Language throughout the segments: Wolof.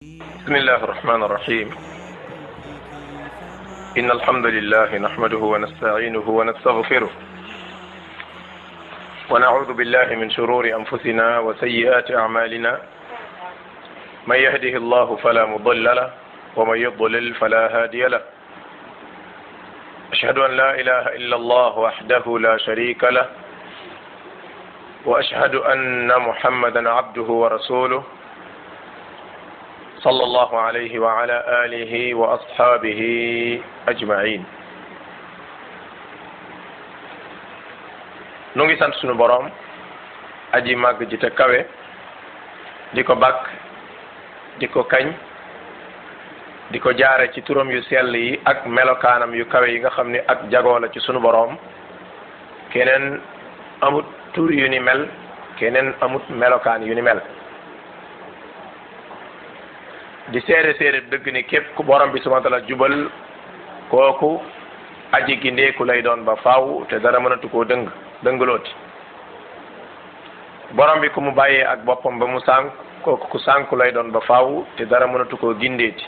بسم الله الرحمن الرحيم إن الحمد لله نحمده ونستعينه ونستغفره ونعوذ بالله من شرور أنفسنا وسيئات أعمالنا من يهده الله فلا مضل له ومن يضلل فلا هادي له أشهد أن لا إله إلا الله وحده لا شريك له وأشهد أن محمدا عبده ورسوله صلى الله عليه وعلى آله وأصحابه أجمعين نونغي سانت سونو بروم aji màgg ji te kawe di ko bakk di ko kañ di ko jaare ci turam yu sell yi ak melokaanam yu kawe yi nga xam ni ak jagoo la ci sunu boroom keneen amut tur yu ni mel keneen amut melokaan yu ni mel di seere dëgg ni képp ku borom bi subhanahu wa ta'ala jubal kooku aji gindeeku lay doon ba faaw te dara mënatu koo dëngalooti borom bi ku mu bàyyee ak boppam ba mu sànk kooku ku sànku lay doon ba faaw te dara mënatu koo gindeeti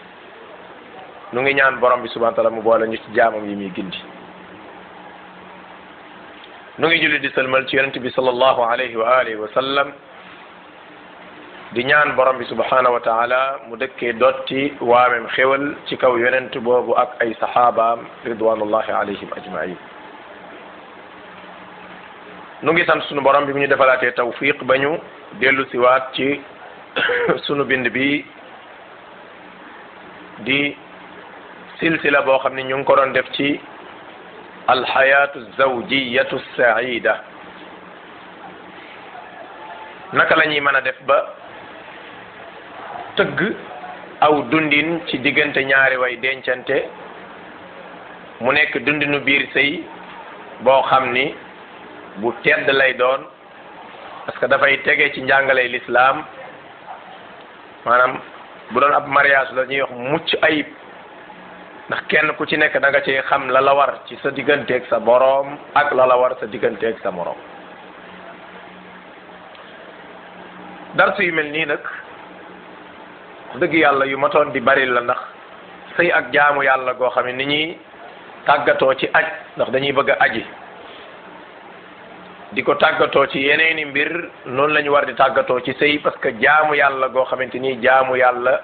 nu ngi ñaan borom bi subhanahu wa ta'ala mu boole ñu ci jaamam yi muy gindi nu ngi julli di sëlmal ci yonent bi sallallahu alayhi wa alihi wa sallam di ñaan borom bi subhanahu wa taala mu dëkkee dotti waamem xéwal ci kaw yonent boobu ak ay saxaabaam ridwanullahi alayhim ajmain nu ngi sant sunu borom bi mu ñu defalaatee tawfiq ba ñu dellu siwaat ci sunu bind bi di silsila boo xam ne ñu ngi ko doon def ci alxayatu zawjiyatu saida naka la ñuy mën a def ba tëgg aw dundin ci diggante ñaari way dencante mu nekk dundinu biir sëy boo xam ni bu tedd lay doon parce que dafay tege ci njàngaley lislaam maanaam bu doon ab mariage la ñuy wax mucc ayib ndax kenn ku ci nekk da nga ci xam la la war ci sa digganteeg sa boroom ak la la war sa digganteeg sa moroom darsu yu mel nii nag dëgg yàlla yu matoon di bari la ndax sëy ak jaamu yàlla goo xam ne ni ñuy tàggatoo ci aj ndax dañuy bëgg a aji di ko tàggatoo ci yeneeni mbir noonu la ñu war di tàggatoo ci sëy parce que jaamu yàlla goo xamante ni jaamu yàlla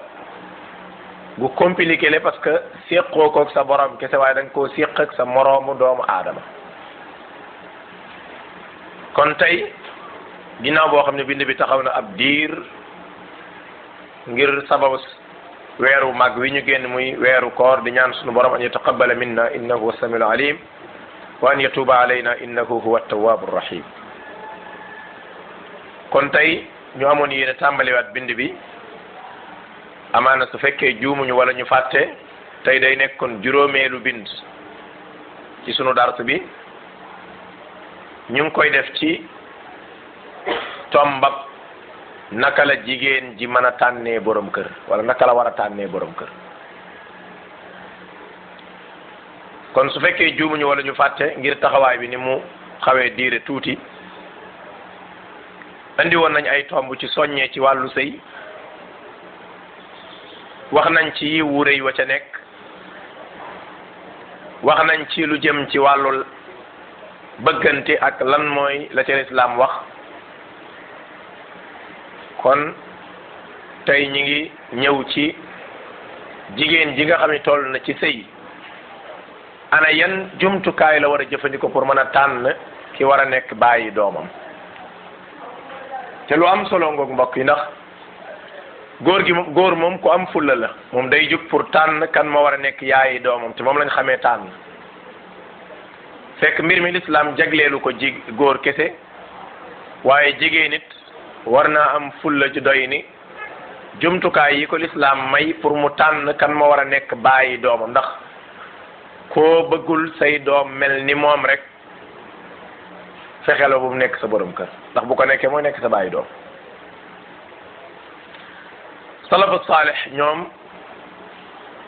gu compliqué le parce que séqoo koog sa borom kese waaye da nga koo séq ak sa moroomu doomu aadama kon tey ginnaaw boo xam ne bind bi taxaw na ab diir ngir sababu weeru mag wi ñu génn muy weeru koor di ñaan sunu borom an yataqabbala minna innahu huwa samiul alim wa an yatuba alayna innahu huwa tawwabu rahim kon tey ñu amoon yéene tàmbaliwaat bind bi amaana su fekkee juumuñu wala ñu fàtte tey day nekkoon juróomeelu bind ci sunu dars bi ñu ngi koy def ci tombab naka la jigéen ji mën a tànnee borom kër wala naka la war a tànnee borom kër kon su fekkee juumuñu wala ñu fàtte ngir taxawaay bi ni mu xawee diire tuuti andi woon nañ ay tomb ci soññee ci wàllu sëy wax nañ ci yiwu rëy wa ca nekk wax nañ ci lu jëm ci wàllu bëggante ak lan mooy la ca lislaam wax kon tey ñi ngi ñëw ci jigéen ji nga xam ne toll na ci sëy ana yan jumtukaay la war a jëfandikoo pour mën a tànn ki war a nekk bàyyi doomam te lu am solo ngoog mbokk yi ndax góor moom ku am fulla la moom day jug pour tànn kan moo war a nekk yaayi doomam te moom lañ xamee tànn fekk mbir mi lislaam jagleelu ko góor kese waaye jigéen nit war naa am fulla ju doy ni jumtukaay yi ko lislaam may pour mu tànn kan moo war a nekk bàyyi doomam ndax koo bëggul say doom mel ni moom rek fexeel bu mu nekk sa borom kër ndax bu ko nekkee mooy nekk sa bàyyi doom salafu saalih ñoom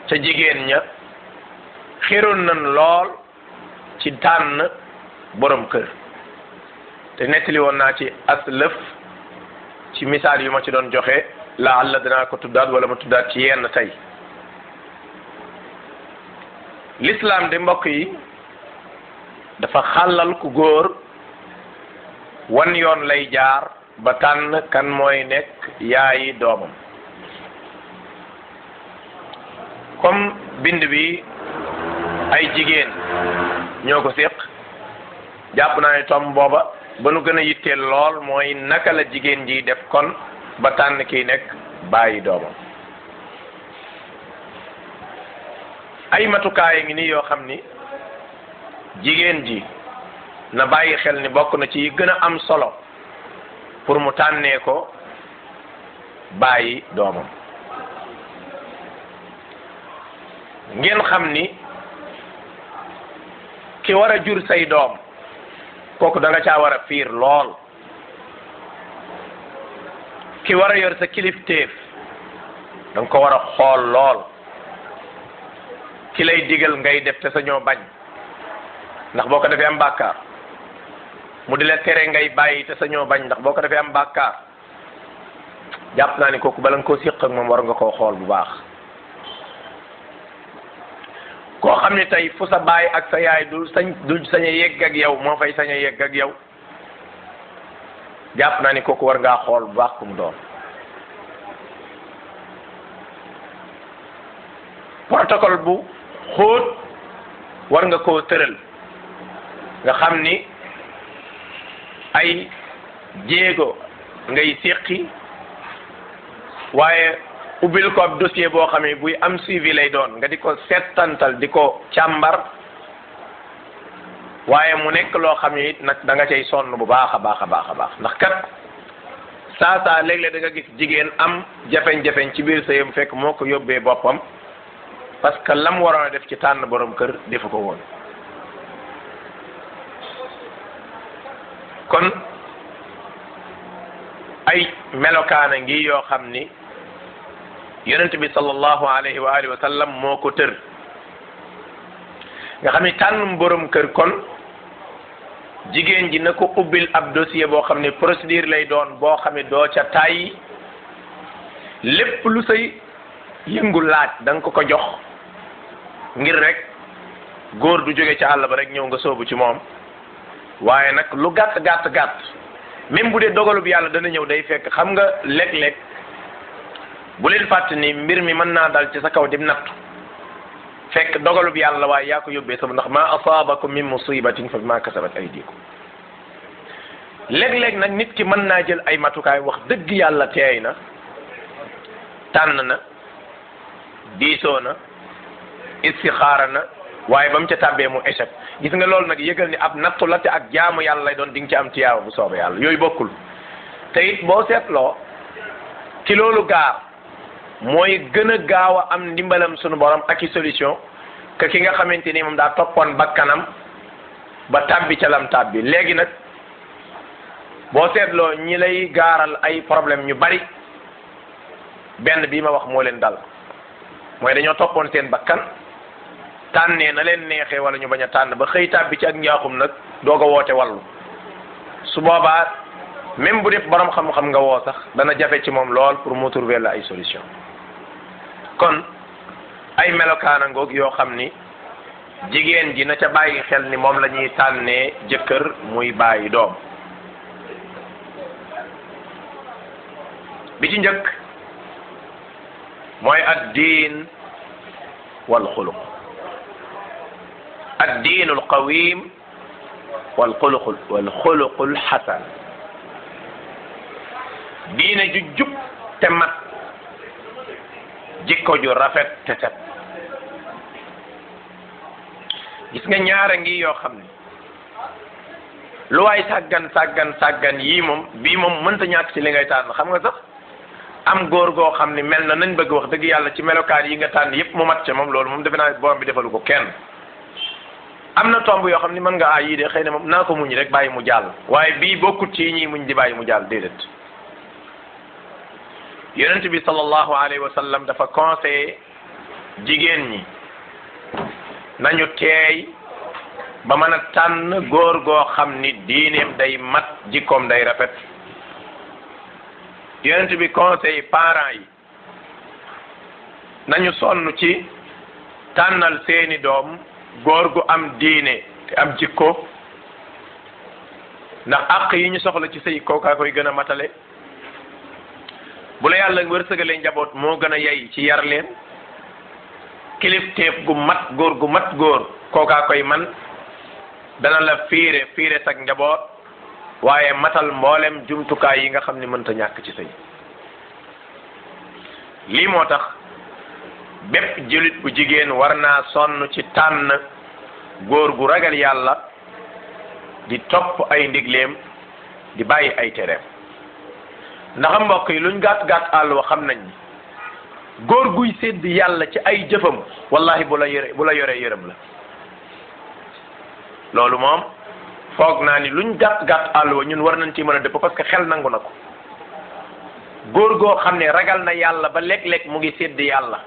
ca jigéen ña xiroon nañ lool ci tànn borom kër te nettali woon naa ci aslëf ci misaal yu ma ci doon joxe laalla danaa ko tuddaat wala ma tuddaat ci yenn tey. l'islam de mbokk yi dafa xàllal ku góor wan yoon lay jaar ba tànn kan mooy nekk yaayi doomam. comme bind bi ay jigéen ñoo ko séq jàpp naa ne tom booba ba nu gën a yitteel lool mooy naka la jigéen ji def kon ba tànn kiy nekk bàyyi doomam. ay matukaay ngi nii yoo xam ni jigéen ji na bàyyi xel ni bokk na ci gën a am solo pour mu tànnee ko bàyyi doomam. ngeen xam ni ki war a jur say doom kooku da nga caa war a fiir lool. ki war a yor sa kilifteef da nga ko war a xool lool. ki lay digal ngay def te sañoo bañ ndax boo ko defee am bàkkaar mu di la tere ngay bàyyi te sañoo bañ ndax boo ko defee am bàkkaar jàpp naa ni kooku bala nga koo séq ak moom war nga koo xool bu baax. koo xam ne tey fu sa baay ak sa yaay du sañ a yegg ak yow moo fay sañ a yegg ak yow jàpp naa ni kooku war ngaa xool bu baax ku mu doon. protocole bu xóot war nga koo tëral nga xam ni ay jéego ngay séqi waaye ubbil ko ab dossier boo xam ne buy am suivi lay doon nga di ko settantal di ko càmbar waaye mu nekk loo xam ne it nag da nga cay sonn bu baax a baax a baax a baax ndax kat saa léeg-léeg da nga gis jigéen am jafeñ-jafeñ ci biir sëyam fekk moo ko yóbbee boppam parce que lam waroon a def ci tànn borom kër defu ko woon. kon ay melokaana ngi yoo xam ni yonent bi sallallahu alayhi wa alihi wa sallam moo ko tër nga xam ni tànn borom kër kon jigéen ji na ko ubbil ab dossier boo xam ne procédure lay doon boo xam ne doo ca tàyyi lépp lu say yëngu laaj da nga ko jox ngir rek góor du jóge ca àll ba rek ñëw nga soobu ci moom. waaye nag lu gàtt même bu dee dogalub yàlla dana ñëw day fekk xam nga léeg-léeg bu leen fàtte ni mbir mi mën naa dal ci sa kaw dim nattu fekk dogalub yàlla waaye yaa ko yóbbee sama ndax ma asaabakum min musibatin fa bima kasabat aydikum. léeg-léeg nag nit ki mën naa jël ay matukaay wax dëgg yàlla teey na tànn na diisoo na istixaara na waaye ba mu ca tàbbee mu échec gis nga loolu nag yëgal ni ab nattu la te ak jaamu yàlla lay doon di nga ci am tiyaaba bu soobee yàlla yooyu bokkul. te it boo seetloo ci loolu gaar mooy gën a gaaw a am ndimbalam sunu borom ak i solution que ki nga xamante ni moom daa toppoon bakkanam ba tàbbi ca lam tàbbi. léegi nag boo seetloo ñi lay gaaral ay problème ñu bari benn bii ma wax moo leen dal mooy dañoo toppoon seen bakkan tànnee na leen neexee wala ñu bañ a tànn ba xëy tàbbi ci ak njaaxum nag doog a woote wallu su boobaa même bu def borom xam-xam nga woo sax dana jafe ci moom lool pour mu trouver la ay solution. kon ay melokaana ngoog yoo xam ni jigéen ji na ca bàyyi xel ni moom la ñuy tànnee jëkkër muy bàyyi doom. bi ci njëkk mooy ad-diin wal xuluq. ad-diinu al-qawiim wal xuluqul xasan. diine ju jub te mat jikko ju rafet te set. gis nga ñaara ngi yoo xam ne lu waay sàggan yii moom bii moom mënta ñàkk ci li ngay tànn. xam nga sax am góor goo xam ne mel na nañ bëgg wax dëgg yàlla ci melokaan yi nga tànn yépp mu mat ca moom loolu moom defe naa borom bi defalu ko kenn. am na tomb yoo xam ne mën nga yii de xëy na moom naa ko muñ rek bàyyi mu jàll waaye bii bokkut ci ñii muñ di bàyyi mu jàll déedéet. yonent bi sallallahu alayhi wa sallam dafa conseillé jigéen ñi nañu teey ba mën a tànn góor goo xam ni diineem day mat jikkoom day rafet yonent bi conseil parents yi nañu sonn ci tànnal seeni doom góor gu am diine te am jikko ndax àq yi ñu soxla ci sëy kookaa koy gën a matale bu la yàlla wërsëgalee njaboot moo gën a yey ci yar leen kilifteef gu mat góor kookaa koy man dana la fiire sag njaboot waaye matal mboolem jumtukaay yi nga xam ni mënta ñàkk ci sëy lii moo tax bépp jullit bu jigéen war naa sonn ci tànn góor gu ragal yàlla di topp ay ndigleem di bàyyi ay tereem ndax mbokk yi luñ gàtt àll wa xam nañ ni góor guy sédd yàlla ci ay jëfam wallahi bu la yoree yërëm la loolu moom foog naa ni luñ gàtt àll wa ñun war nañ ci mën a dëpp parce que xel nangu na ko góor goo xam ne ragal na yàlla ba léeg-léeg mu ngi sédd yàlla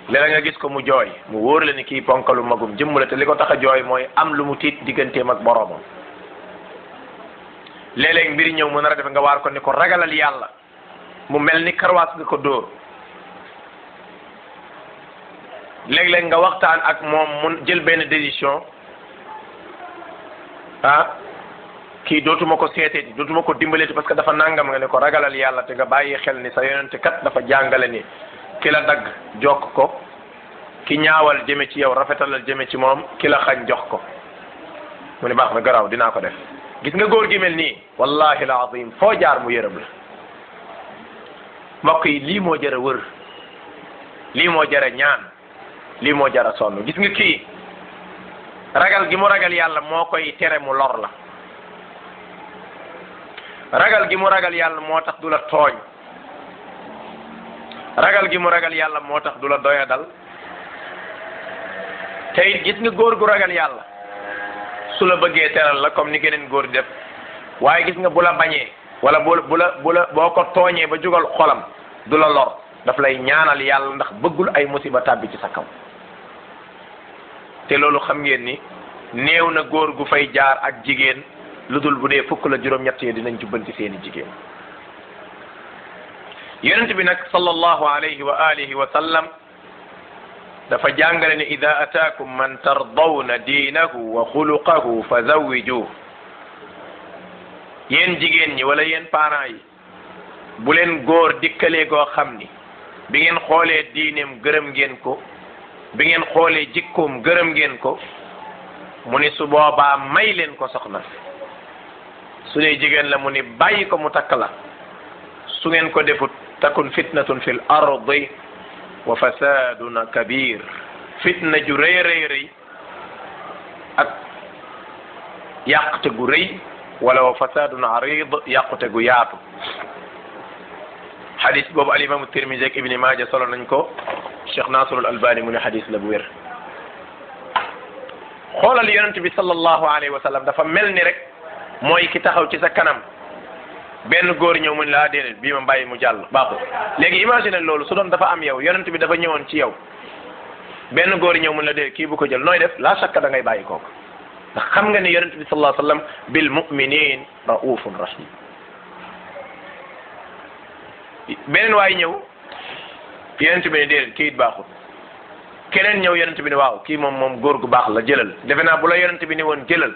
léeg nga gis ko mu jooy mu wóor la ni kii ponkalu magum jëmm la te li ko tax a jooy mooy am lu mu tiit digganteem ak boroomam léeg-léeg mbiri ñëw mu nar a def nga waar ko ni ko ragalal yàlla mu mel ni karwaas nga ko dóor léeg-léeg nga waxtaan ak moom mun jël benn décision kii dootuma ko seeteeti dootuma ko dimbaleeti parce que dafa nangam nga ne ko ragalal yàlla te nga bàyyi xel ni sa yonente kat dafa jàngale ni ki la dagg jokk ko ki ñaawal jëme ci yow rafetalal jëme ci moom ki la xañ jox ko mu ne baax na garaaw dinaa ko def gis nga góor gi mel nii wallahi alazim foo jaar mu yërëm la mbokk yi lii moo jara wër lii moo jara ñaan lii moo jara sonn gis nga kii ragal gi mu ragal yàlla moo koy tere mu lor la ragal gi mu ragal yàlla moo tax du la tooñ ragal gi mu ragal yàlla moo tax du la doyadal te it gis nga góor gu ragal yàlla su la bëggee teral la comme ni geneen góor di def waaye gis nga bu la bañee wala boo ko tooñee ba jugal xolam du la lor daf lay ñaanal yàlla ndax bëggul ay musiba tàbbi ci sa kaw te loolu xam ngeen ni néew na góor gu fay jaar ak jigéen lu dul bu dee fukk la juróom-ñett yi dinañ jubbanti seeni jigéen yonent bi nag sallallahu alayhi wa alihi wa sallam dafa jàngale ne ida ataakum man tardawna diinahu wa xuluqahu fa zawwijuhu yéen jigéen ñi wala yéen parents yi bu leen góor dikkalee goo xam ni bi ngeen xoolee diineem gërëm ngeen ko bi ngeen xoolee jikkoom gërëm ngeen ko mu ni su boobaa may leen ko soxna su dee jigéen la mu ni bàyyi ko mu takk la su ngeen ko defut takun fitnatun fil ardi wa fasadun kabir fitna ju rëy rëy ak yàqute gu rëy wala wa fasadun arid yàqute gu yaatu hadis boobu al imam Tirmisi ak Ibni Maaja solo nañ ko Cheikh Nasrul Albani mu ne hadis la bu wér xoolal yonent bi sallallahu alayhi wa sallam dafa mel ni rek mooy ki taxaw ci sa kanam benn góor ñëw mu ne laa déedéet bii ma bàyyi mu jàll baaxul léegi imagine loolu su doon dafa am yow yonent bi dafa ñëwoon ci yow benn góor ñëw mu ne la déedéet kii bu ko jël nooy def la shakka da ngay bàyyi kooku ndax xam nga ne yonent bi sallallahu alayhi wa sallam bil mu'minin raufun rahim beneen waay ñëw yonent bi ne déedéet kii it baaxul keneen ñëw yonent bi ne waaw kii moom góor gu baax la jëlal defe naa bu la yonent bi ne woon jëlal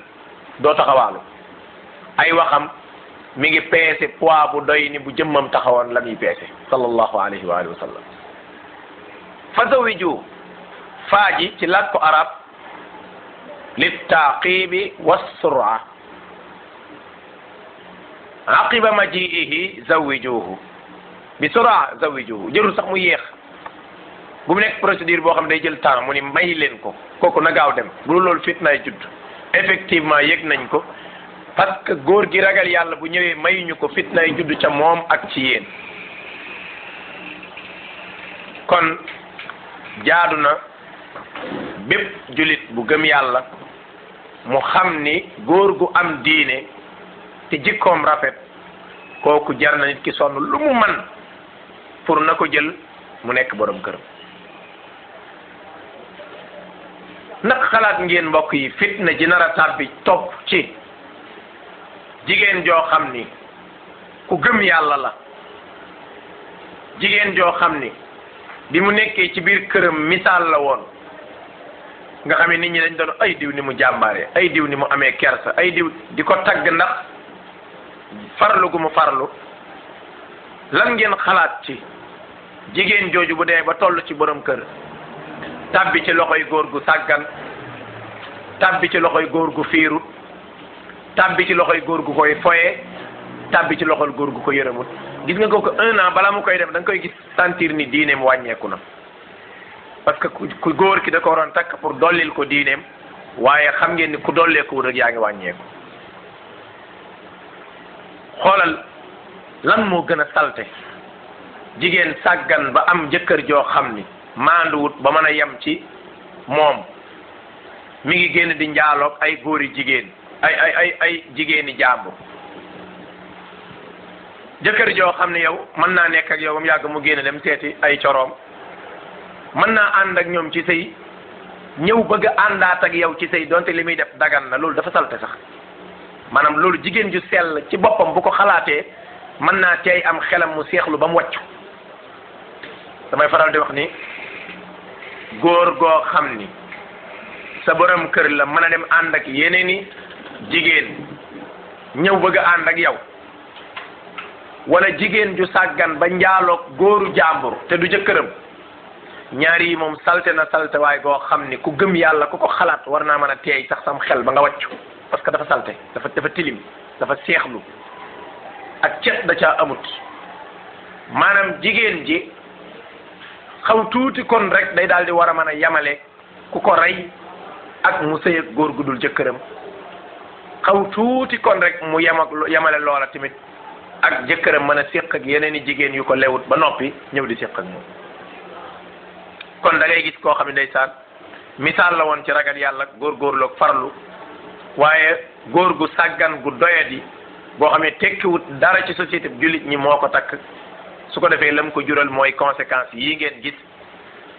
doo taxawaalu ay waxam mi ngi peese poids bu doy ni bu jëmmam taxawoon la muy peese sallallahu alayhi wa alihi wa sallam fa zawiju faaji ci laat ko arab lit taqibi wassura aqiba majiihi zawijuhu bi sura zawijuhu jërul sax mu yéex bu mu nekk procédure boo xam day jël temps mu ni may leen ko kooku na gaaw dem bu loolu fitnaay judd effectivement yëg nañ ko parce que góor gi ragal yàlla bu ñëwee mayuñu ko fitnaay judd ca moom ak ci yéen kon jaadu na bépp julit bu gëm yàlla mu xam ni góor gu am diine te jikkoom rafet kooku jar na nit ki sonn lu mu man pour na ko jël mu nekk borom këram nag xalaat ngeen mbokk yi fitna ji nar a tàbbi topp ci jigéen joo xam ni ku gëm yàlla la jigéen joo xam ni bi mu nekkee ci biir këram misaal la woon nga xam ne nit ñi dañ doon ay diw ni mu jàmbaare ay diw ni mu amee kersa ay diw di ko tagg ndax farlu gu mu farlu lan ngeen xalaat ci jigéen jooju bu dee ba toll ci borom kër tàbbi ci loxoy góor gu sàggan tàbbi ci loxoy góor gu fiirut tàbbi ci loxoy góor gu koy foye tàbbi ci loxol góor gu ko yërëmut gis nga ko 1 an balaa mu koy def da nga koy gis sentir ni diineem wàññeeku na parce que ku góor ki da ko waroon takk pour dollil ko diineem waaye xam ngeen ni ku dolleeku rek yaa ngi wàññeeku xoolal lan moo gën a salte jigéen sàggan ba am jëkkër joo xam ni maanduwut ba mën a yem ci moom mi ngi génn di njaaloog ay góori jigéen ay jigéeni jàmbur jëkkër joo xam ne yow mën naa nekk ak yow ba mu yàgg mu génn dem seeti ay coroom mën naa ànd ak ñoom ci sëy ñëw bëgg a àndaat ak yow ci sëy donte li muy def dagan na loolu dafa salte sax maanaam loolu jigéen ju sell ci boppam bu ko xalaatee mën naa tey am xelam mu seexlu ba mu wàccu damay faral di wax ni góor goo xam ni sa borom kër la mën a dem ànd ak yeneeni jigéen ñëw bëgg a ànd ak yow wala jigéen ju sàggan ba njaaloog góoru jàmbur te du jëkkëram ñaari yi moom salte na salte waaye goo xam ni ku gëm yàlla ku ko xalaat war naa mën a teey sax sam xel ba nga wàccu parce que dafa salte dafa tilim dafa seexlu ak cet da caa amut maanaam jigéen ji xaw tuuti kon rek day daal di war a mën a yamale ku ko rey ak mu sëy ak góor gu dul jëkkëram xaw tuuti kon rek mu yamale loola tamit ak jëkkëram mën a séq ak yeneen i jigéen yu ko lewut ba noppi ñëw di séq ak moom kon da ngay gis koo xam ne ndeysaan misaal la woon ci ragal yàlla góorgóorlu ak farlu waaye góor gu sàggan gu doyadi boo xam ne tekkiwut dara ci société bi jullit ñi moo ko takk su ko defee lam ko jural mooy conséquences yii ngeen gis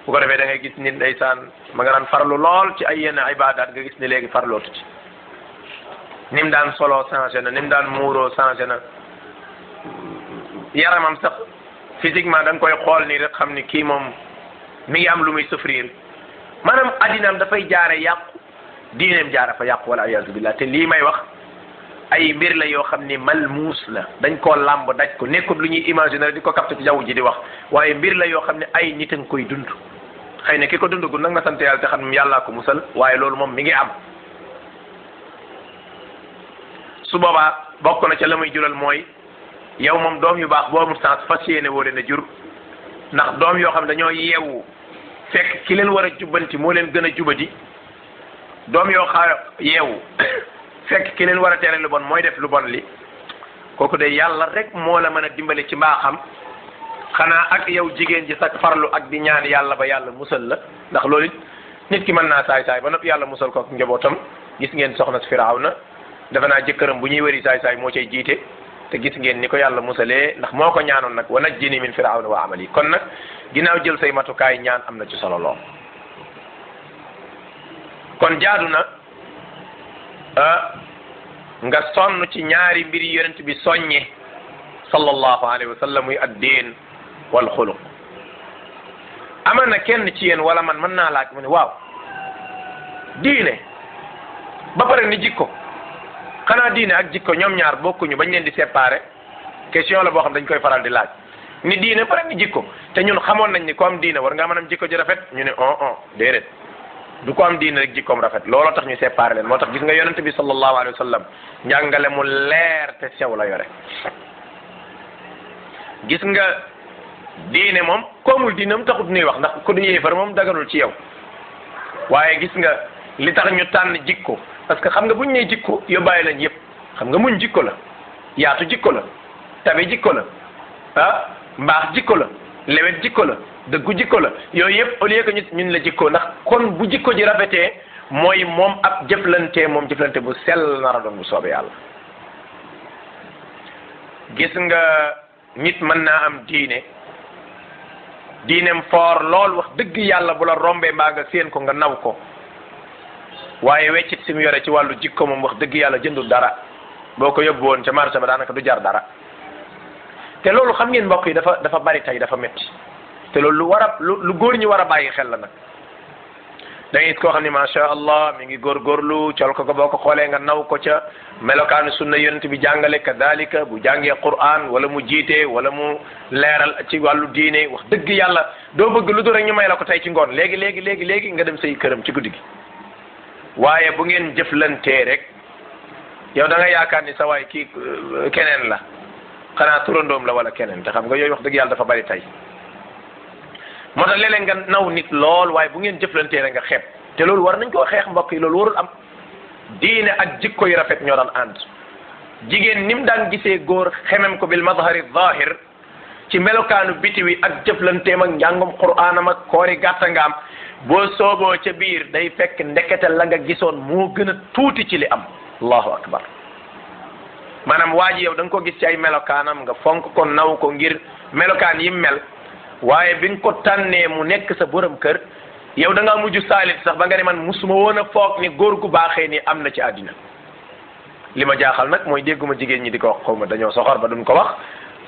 bu ko defee da ngay gis nit ndeysaan ma nga daan farlu lool ci ay yenn ibaadaat nga gis ni léegi farlootu ci ni mu daan solo changé na ni mu daan muuroo changé na yaramam sax physiquement da nga koy xool nii rek xam ni kii moom mi ngi am lu muy souffrir maanaam addinaam dafay jaare yàqu diineem jaare fa yàqu wala iyaazu billah te lii may wax ay mbir la yoo xam ni malmuus la dañ koo làmb daj ko nekkul lu ñuy imaginer di ko capté ci jaww ji di wax waaye mbir la yoo xam ne ay nit a nga koy dund xëy na ki ko dund gu nag nga sant yàlla te xam yàllaa ko musal waaye loolu moom mi ngi am su boobaa bokk na ca la muy jural mooy yow moom doom yu baax boo amul sens fas yéene woo leen a jur ndax doom yoo xam ne dañoo yeewu fekk ki leen war a jubbanti moo leen gën a jubadi doom yoo yeewu fekk ki leen war a tere lu bon mooy def lu bon li kooku de yàlla rek moo la mën a dimbali ci mbaaxam xanaa ak yow jigéen ji sax farlu ak di ñaan yàlla ba yàlla musal la ndax loolu it nit ki mën naa saay-saay ba noppi yàlla musal ko ak njabootam gis ngeen soxna si Firawna defe naa jëkkëram bu ñuy wëri saay-saay moo cay jiite te gis ngeen ni ko yàlla musalee ndax moo ko ñaanoon nag wa najjini min Firawna wa amali kon nag ginnaaw jël say matukaay ñaan am na ci solo lool kon jaadu na nga sonn ci ñaari mbiri yonent bi soññe sallallahu alayhi wa sallam muy ad-diin wal xuluq ama na kenn ci yéen wala man mën naa laaj mu ne waaw diine ba pare ni jikko xanaa diine ak jikko ñoom ñaar bokkuñu bañ leen di séparer question la boo xam dañ koy faral di laaj ni diine pare ni jikko te ñun xamoon nañ ni ko am diine war ngaa mën am jikko ji rafet ñu ne déedéet du ko am diine rek jikkoom rafet looloo tax ñu séparé leen moo tax gis nga yonent bi sallallahu alayhi wa sallam njàngale mu leer te sew la yore gis nga diine moom koomul diine mu taxut nuy wax ndax ku du yéefar moom daganul ci yow waaye gis nga li tax ñu tànn jikko parce que xam nga buñ nee jikko yóbbaale lañ yëpp xam nga muñ jikko la yaatu jikko la tabe jikko la mbaax jikko la lewet jikko la dëggu jikko la yooyu yëpp au lieu que ñun la jikko ndax kon bu jikko ji rafetee mooy moom ab jëflante moom jëflante bu sell nar a doon bu soobee yàlla gis nga nit mën naa am diineem foor lool wax dëgg yàlla bu la rombee mbaa nga séen ko nga naw ko waaye weccit si mu yore ci wàllu jikko moom wax dëgg yàlla jëndul dara boo ko yóbbu woon ca marché ba daanaka du jar dara te loolu xam ngeen mbokk yi dafa bari tey dafa metti te loolu lu góor ñi war a bàyyi xel la nag. da ngay gis koo xam ne macha allah mi ngi góorgóorlu col ko boo ko xoolee nga naw ko ca melokaanu sunna yonent bi jàngale kadalika bu jàngee Qur'an wala mu jiite wala mu leeral ci wàllu diine wax dëgg yàlla doo bëgg lu dul rek ñu may la ko tey ci ngoon léegi nga dem say këram ci guddi gi. waaye bu ngeen jëflantee rek yow da nga yaakaar ni sa waay kii keneen la xanaa turandoom la wala keneen te xam nga yooyu wax dëgg yàlla dafa bari tey. moo tax léeg-léeg nga naw nit lool waaye bu ngeen jëflantee rek nga xeeb te loolu war nañ koo xeex mbokk yi loolu warul am diine ak jikko yu rafet ñoo daan ànd jigéen ni mu daan gisee góor xemem ko bil mazhari zahir ci melokaanu biti wi ak jëflanteem ak njàngum qur'aanam ak koori gàtta ngaam boo sooboo ca biir day fekk ndekete la nga gisoon moo gën a tuuti ci li am allahu akbar maanaam waa ji yow da nga ko gis ci ay melokaanam nga fonk ko naw ko ngir melokaan yi mel waaye bi nga ko tànnee mu nekk sa borom kër yow da ngaa mujj saalit sax ba nga ne man musuma woon a foog ni góor gu baaxee ni am na ci àddina li ma jaaxal nag mooy dégguma jigéen ñi di ko wax xaw ma dañoo soxor ba duñ ko wax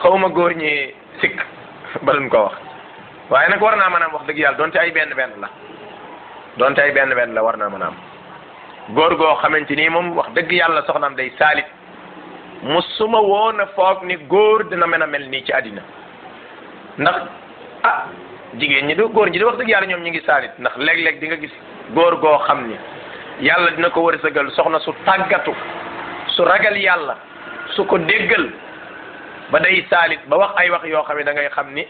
xaw ma góor ñi sikk ba duñ ko wax waaye nag war naa mën a am wax dëgg yàlla donte ay benn benn la war naa mën a am góor goo xamante ni moom wax dëgg yàlla soxnaam day saalit musuma woon a foog ni góor dina mën a mel nii ci àddina ndax jigéen ñi du góor ñi di wax dëgg yàlla ñoom ñi ngi saalit ndax léeg-léeg di nga gis góor goo xam ni yàlla dina ko wërsëgal soxna su tàggatu su ragal yàlla su ko déggal ba day saalit ba wax ay wax yoo xam ne da ngay xam ni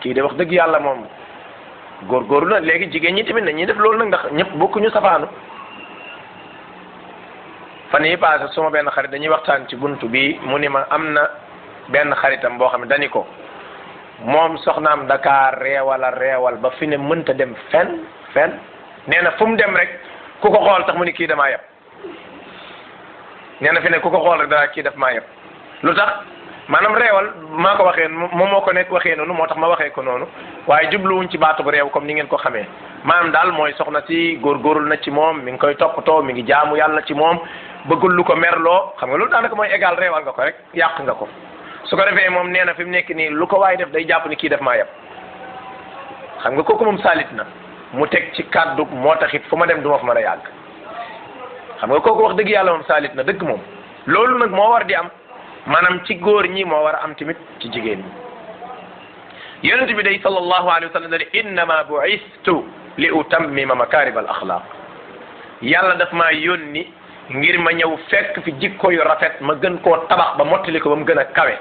kii de wax dëgg yàlla moom góorgóorlu na léegi jigéen ñi tamit nañuy def loolu nag ndax ñëpp bokkuñu safaanu fan yi passé suma benn xarit dañuy waxtaan ci buntu bi mu ni ma am na benn xaritam boo xam ne dani ko moom soxnaam Dakar reewal ba fi ne mënta dem fenn nee na fu mu dem rek ku ko xool tax mu ni kii damaa yeb nee na fi ne ku ko xool rek daa kii daf maa yeb lu tax maanaam reewal maa ko waxee moom moo ko nekk waxee noonu moo tax ma waxee ko noonu waaye jubluwuñ ci baatu bu réew comme ni ngeen ko xamee maanaam daal mooy soxna si góorgóorlu na ci moom mi ngi koy toppatoo mi ngi jaamu yàlla ci moom bëggul lu ko merloo xam nga loolu daanaka mooy égal reewal nga ko rek yàq nga ko su ko defee moom nee na fi mu nekk nii lu ko waay def day jàpp ni kii def maa yeb xam nga kooku moom saalit na mu teg ci kàddu moo taxit fu ma dem du ma fa mën a yàgg xam nga kooku wax dëgg yàlla moom saalit na dëgg moom loolu nag moo war di am maanaam ci góor ñi moo war a am tamit ci jigéen ñi yonent bi day sallallahu alayhi wa sallam dane innama bu'istu li utammima makarib al axlaq yàlla daf maa yónni ngir ma ñëw fekk fi jikko yu rafet ma gën koo tabax ba mottali ko ba mu gën a kawe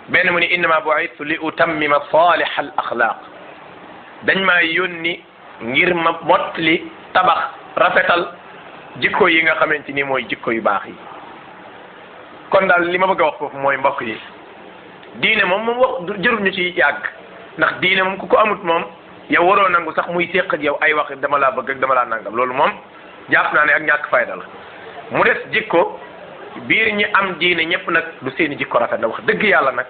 benn mu ni innama bu'istu li utammima salih al axlaq dañ maa yónni ngir ma mottali tabax rafetal jikko yi nga xamante ni mooy jikko yu baax yi kon daal li ma bëgg a wax foofu mooy mbokk yi diine moom wax jërul ñu ci yàgg ndax diine moom ku ko amut moom yow waroo nangu sax muy séq ak yow ay wax dama laa bëgg ak dama laa nangam loolu moom jàpp naa ne ak ñàkk fayda la mu des jikko biir ñi am diine ñëpp nag du seeni jikko rafet na wax dëgg yàlla nag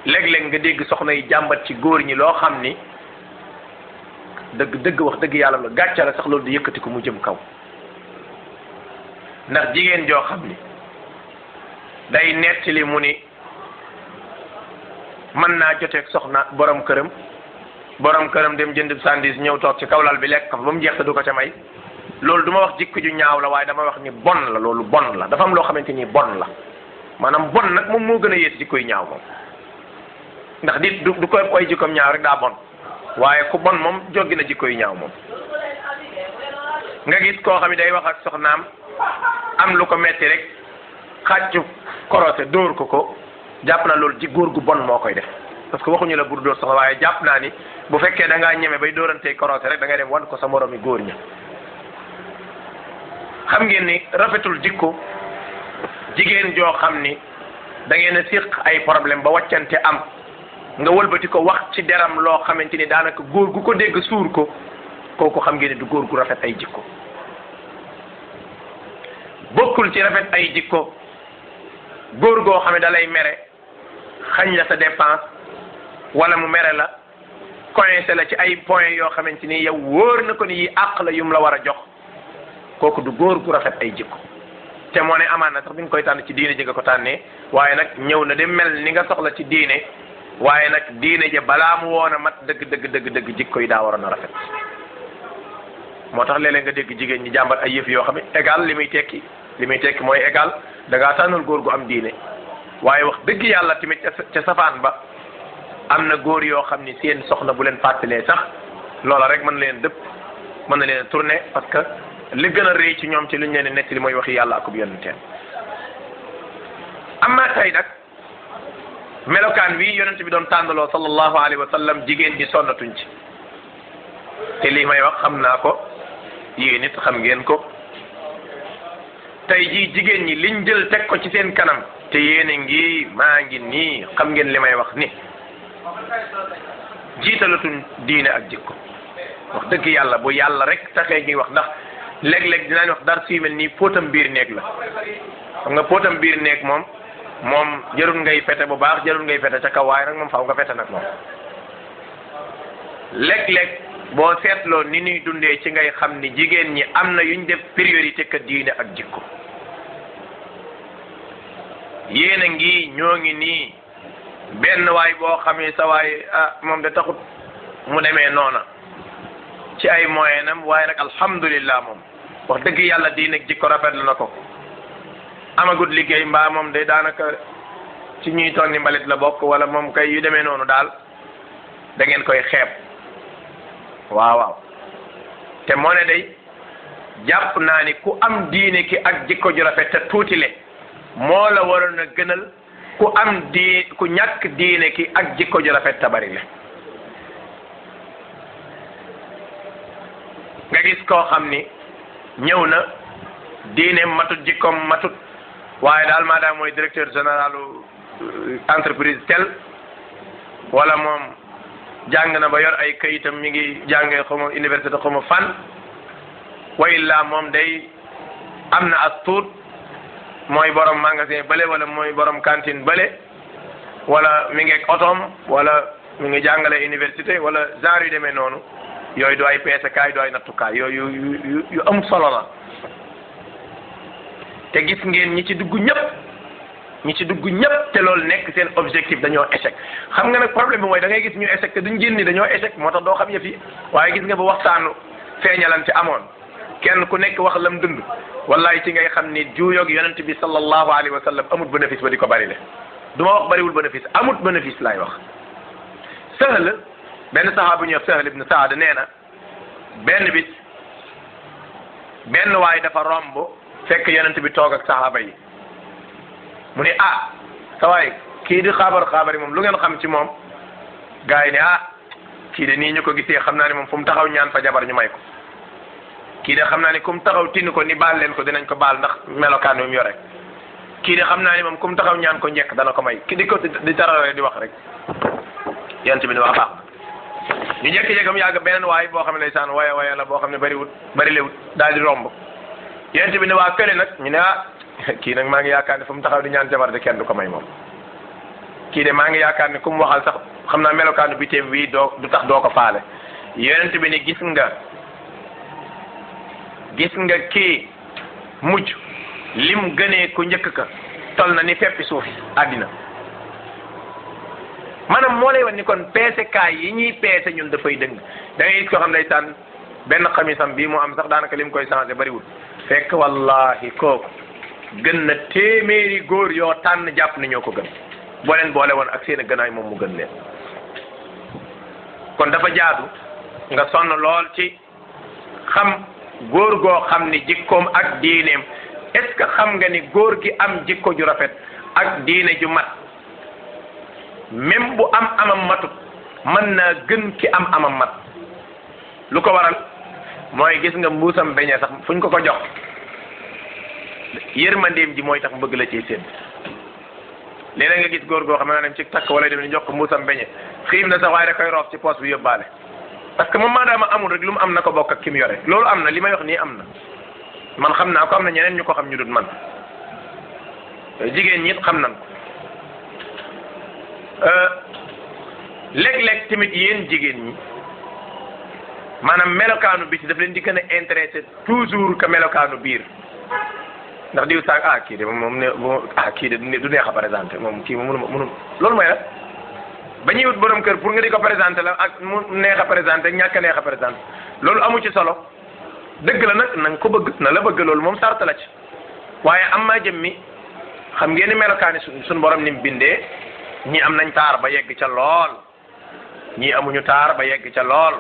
léeg-léeg nga dégg soxna yi jàmbat ci góor ñi loo xam ni dëgg wax dëgg yàlla la gàcce la sax loolu di yëkkati ko mu jëm kaw ndax jigéen joo xam ni day nettali mu ni mën naa joteeg soxna borom këram dem jënd sandis ñëw toog ci kawlal bi lekk ko ba mu jeex te du ko ca may loolu du ma wax jikko ju ñaaw la waaye dama wax ni bon la loolu bon la dafa am loo xamante ni bon la maanaam bon nag moom moo gën a yées jikko yu ñaaw moom ndax di du koy jikkoom ñaaw rek daa bon waaye ku bon moom joggi na jikko yu ñaaw moom nga gis koo xam ne day wax ak soxnaam am lu ko metti rek xàccu korosé dóor ko jàpp na loolu ci góor gu bon moo koy def parce que waxuñu la bur dóor soxna waaye jàpp naa ni bu fekkee da ngaa ñeme bay dóorantee korosé rek da ngay dem wan ko sa moromi góor ña xam ngeen ni rafetul jikko jigéen joo xam ni da ngeen a siq ay problème ba wàccante am nga wëlbati ko wax ci deram loo xamante ni daanaka góor gu ko dégg suur ko kooku xam ngeen ni du góor gu rafet ay jikko bokkul ci rafet ay jikko góor goo xam ne da lay mere xañ la sa dépense wala mu mere la coincé la ci ay points yoo xamante ni yow wóor na ko ni yi àq la yum la war a jox kooku du góor gu rafet ay jikko te moo ne amaan na sax bi nga koy tànn ci diine ji nga ko tànnee waaye nag ñëw na de mel ni nga soxla ci diine waaye nag diine ja balaa mu woon a mat dëgg jikko yi daa waroon a rafet. moo tax léeg-léeg nga dégg jigéen ñi jàmbat ay yëf yoo xam ne égal li muy tekki mooy égal da ngaa tànnal góor gu am diine waaye wax dëgg yàlla tamit ca safaan ba am na góor yoo xam ni seen soxna bu leen fàttalee sax loola rek mën leen dëpp mën na leen tourné parce que li gën a rëy ci ñoom ci liñ leen nekk li mooy waxi yàlla akub yonenteen amma tey nag melokaan wi yonent bi doon tànnaloo sallallahu alayhi wa sallam jigéen ñi sonnatuñ ci te lii may wax xam naa ko yéen it xam ngeen ko tey jii jigéen ñi liñ jël teg ko ci seen kanam te yéen a ngi maa ngi nii xam ngeen li may wax ni jiitalatuñ diine ak jikko wax dëgg yàlla bu yàlla rek taxee ñuy wax ndax léeg-léeg dinaañ wax dar suy mel nii póotam biir néeg la xam nga póotam biir néeg moom jarul ngay fete bu baax jarul ngay fete ca kaw waaye nag moom faaw nga fete nag moom léeg-léeg boo seetloo ni ñuy dundee ci ngay xam ni jigéen ñi am na yuñ def priorité que diine ak jikko yéen a ngi ñoo ngi nii benn waay boo xamee sa waay moom de taxut mu demee noona ci ay moyenam waaye nag alhamdulillah moom wax dëgg yàlla diine ak jikko rafetlu na ko amagut liggéey mbaa moom de daanaka ci ñuy tonni mbalit la bokk wala moom kay yu demee noonu daal da ngeen koy xeeb waaw te moo ne day jàpp naa ni ku am diine ki ak jikko ju rafet te tuutile moo la waroon a gënal ku am ku ñàkk diine ki ak jikko ju rafet te bari le nga gis koo xam ni ñëw na diine matut jikkoom matut waaye daal maadaam mooy directeur généralu entreprise tel wala moom jàng na ba yor ay kayitam mi ngi jàngee xaw ma université xaw ma fan wa illa moom day am na as tuut mooy borom magasin bële wala mooy borom cantine bële wala mi ngi ak otoom wala mi ngi jàngale université wala genre yu demee noonu yooyu du ay peesekaay du ay nattukaay yooyu yu am solo la te gis ngeen ñi ci dugg ñëpp te loolu nekk seen objectif dañoo échec xam nga nag problème bi mooy da ngay gis ñu échec te duñ génn ni dañoo échec moo tax doo xam yëf yi waaye gis nga ba waxtaanu feeñalante amoon kenn ku nekk wax lam dund wallahi ci ngay xam ni juuyoog yonent bi sallallahu alayhi wa sallam amut bénéfice ba di ko bari le du ma wax bariwul bénéfice amut bénéfice laay wax. Sahl benn saxaabu ñuy wax Sahl ibn Saad nee na benn bis benn waay dafa romb fekk yonent bi toog ak saxaaba yi mu ne sa waay kii di xaabar yi moom lu ngeen xam ci moom gars yi ne kii de nii ñu ko gisee xam naa ne moom fu mu taxaw ñaan fa jabar ñu may ko kii de xam naa ne ku mu taxaw tinn ko ni baal leen ko dinañ ko baal ndax melokaan wi mu yore kii de xam naa ne moom ku mu taxaw ñaan ko njëkk dana ko may ki di ko di tarare di wax rek yonent bi ne wax baax ñu jékki-jékki mu yàgg beneen waay boo xam ne ndeysaan waya la boo xam ne bërilewut daal di romb yonent bi ne waa kële nag ñu ne kii nag maa ngi yaakaar ne fu mu taxaw di ñaan jabar de kenn du ko may moom kii de maa ngi yaakaar ne ku mu waxal sax xam naa melokaanu bitéem bii du tax doo ko faale yonent bi ne gis nga kii mujj lim gënee ku njëkk ka tol na ni peppi suuf àddina maanaam moo lay wan ni kon peesekaay yi ñuy peese ñun dafay dëng da ngay gis ko xam ne tànn benn xamisam bii mu am sax daanaka lim koy changé bariwul fekk wallahi kooku gën na téeméeri góor yoo tànn jàpp ni ñoo ko gën boo leen boole woon ak seen gënaay moom mu gën leen kon dafa jaadu nga sonn lool ci xam góor goo xam ni jikkoom ak diineem est-ce que xam nga ni góor gi am jikko ju rafet ak diine ju mat même bu amam matut mën naa gën ki amam mat lu ko waral mooy gis nga mbuusam beñe sax fuñ ko jox yërmandeem ji mooy tax bëgg la ciy sédd léeg-léeg nga gis góor goo xam ne dem ci takk wala dem ni jox ko mbuusam beñe xiim na sax waaye da koy roof ci poos bi yóbbaale parce que moom maadaama amul rek lu mu am na ko bokk ak ki mu yore loolu am na li may wax nii am na man xam naa ko am na ñeneen ñu ko xam ñu dut man jigéen ñi it xam nañ ko léeg-léeg tamit yéen jigéen ñi maanaam melokaanu biti daf leen di gën a intéressé toujours que melokaanu biir ndax diw saag kii de moom ne kii de du neex a présenté moom kii moom mënu loolu mooy la ba ñuy wut borom kër pour nga di ko présenté la ak mu neex a présenté ñàkk a neex a présenté loolu amu ci solo dëgg la nag na nga ko bëgg na la bëgg loolu moom sart la ci waaye am maa jëm mi xam ngeen ni melokaani suñ borom ni mu bindee ñii am nañ taar ba yegg ca lool ñii amuñu taar ba yegg ca lool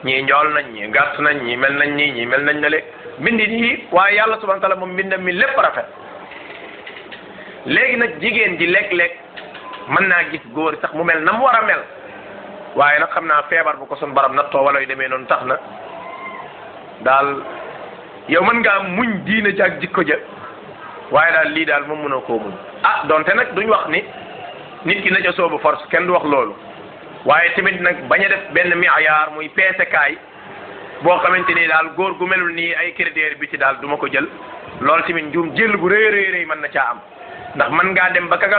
ñii njool nañ ñii gàtt nañ ñii mel nañ ñii mel nañ na le bindi nii waaye yàlla subhanahu wa taala moom mbindam mi lépp rafet léegi nag jigéen ji léeg-léeg mën naa gis góor sax mu mel na mu war a mel waaye nag xam naa feebar bu ko sun borom nattoo wala yu demee noonu tax na daal yow mën ngaa muñ diina ja ak jikko ja waaye daal lii daal moom mënoo koo muñ donte nag duñ wax ni nit ki na ca soobu force kenn du wax loolu waaye tamit nag bañ a def benn miyaar muy peesekaay boo xamante ni daal góor gu melul nii ay critères bi ci daal du ma ko jël loolu tamit njuum jël bu rëy rëy mën na caa am ndax mën ngaa dem ba ka nga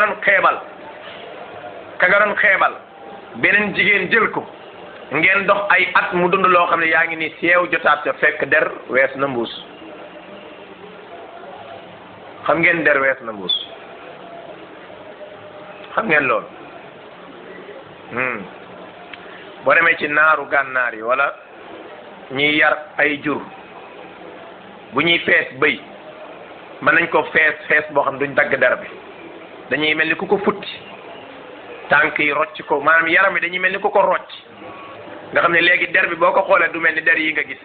doon xeebal beneen jigéen jël ko ngeen dox ay at mu dund loo xam ne yaa ngi ni seew jotaat ca fekk der wees na mbuus xam ngeen der wees na mbuus xam ngeen loolu boo demee ci naaru gànnaar yi wala ñiy yar ay jur bu ñuy fees bëy mën nañ ko fees boo xam duñ dagg der bi dañuy mel ni ku ko futti tànk yi rocc ko maanaam yaram bi dañuy mel ni ku ko rocc nga xam ne léegi der bi boo ko xoolee du mel ni der yi nga gis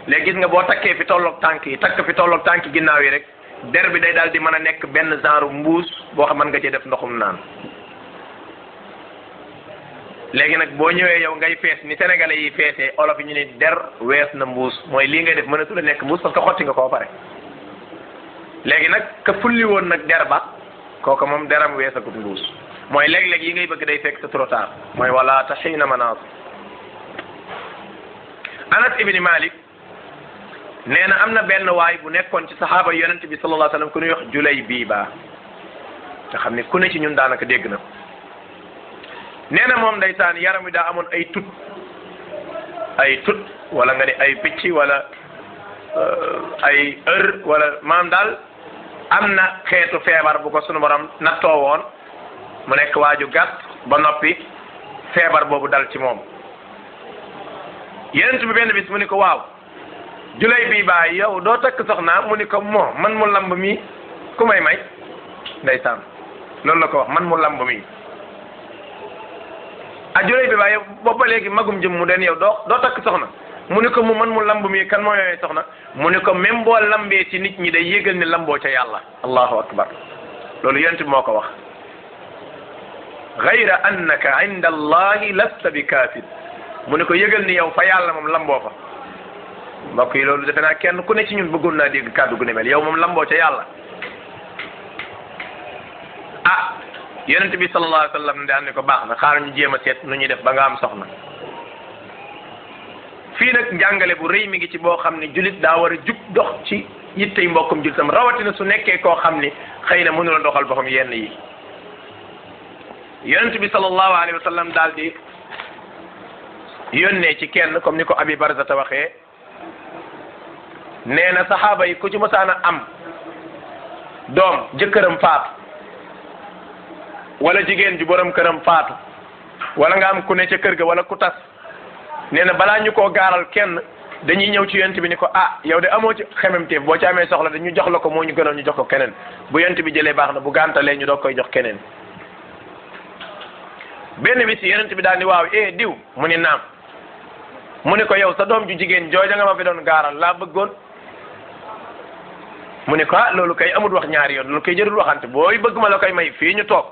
léegi gis nga boo takkee fi tolloog tànk yi takk fi tolloog tànk ginnaaw yi rek der bi day daal di mën a nekk benn genre mbuus boo xam mën nga cee def ndoxum naan léegi nag boo ñëwee yow ngay fees ni sénégalais yi feesee olof yi ñu ne der wees na mbuus mooy lii ngay def mënatu la nekk mbuus parce que xotti nga koo pare léegi nag ka fulli woon nag der ba kooku moom deram weesagut mbuus mooy léeg-léeg yi ngay bëgg day fekk sa trop tard mooy wala taxiina manaas Anas ibni Malik nee na am na benn waay bu nekkoon ci saxaaba yonent bi sallallahu alayhi wa sallam ku ñuy wax Julaybiba nga xam ne ku ne ci ñun daanaka dégg na nee na moom ndeysaan yaram wi daa amoon ay tut wala nga ne ay picc wala ay wala maanaam daal am na xeetu feebar bu ko sunu borom nattoo woon mu nekk waaju gàtt ba noppi feebar boobu dal ci moom yonent bi benn bis mu ni ko waaw Julaybiba yow doo takk soxna mu ni ko man mu lamb mi ku may ndeysaan loolu la ko wax man mu lamb mi Julaybiba yow boobu ba léegi magum jëm mu den yow doo takk soxna mu ni ko man mu lamb mi kan moo yooyee soxna mu ni ko même boo lambee ci nit ñi day yëgal ni lamboo ca yàlla allahu akbar loolu yonent bi moo ko wax gayra annaka inda allahi lasta bi kaafir mu ni ko yëgal ni yow fa yàlla moom lamboo fa mbokk yi loolu defe naa kenn ku ne ci ñun bëggoon naa dégg kàddu gu ne mel yow moom lamboo ca yàlla yonent bi sallallahu alayhi wa sallam daan ne ko baax na xaaral ñu jéem a seet nu ñuy def ba nga am soxna fii nag njàngale bu rëy mi ngi ci boo xam ne julit daa war a jug dox ci yittey mbokkum julitam rawatina su nekkee koo xam ni xëy na mënu la doxal boppam yenn yi yonent bi sallallahu alayhi wa sallam daal di yónnee ci kenn comme ni ko Abi Barzata waxee nee na saxaaba yi ku ci mësaana am doom jëkkëram faatu wala jigéen ji borom këram faatu wala nga am ku ne ca kër ga wala ku tas nee na balaa ñu koo gaaral kenn dañuy ñëw ci yonent bi ni ko yow de amoo ci xememteef boo ci amee soxla dañu jox la ko moo ñu gënoon ñu jox ko keneen bu yonent bi jëlee baax na bu gàntalee ñu doog koy jox keneen benn bis yonent bi daal ni waaw diw mu ni naam mu ni ko yow sa doom ju jigéen jooja nga ma fi doon gaaral laa bëggoon mu ni ko loolu kay amul wax ñaari yoon loolu kay jërul waxante booy bëgg ma la koy may fii ñu toog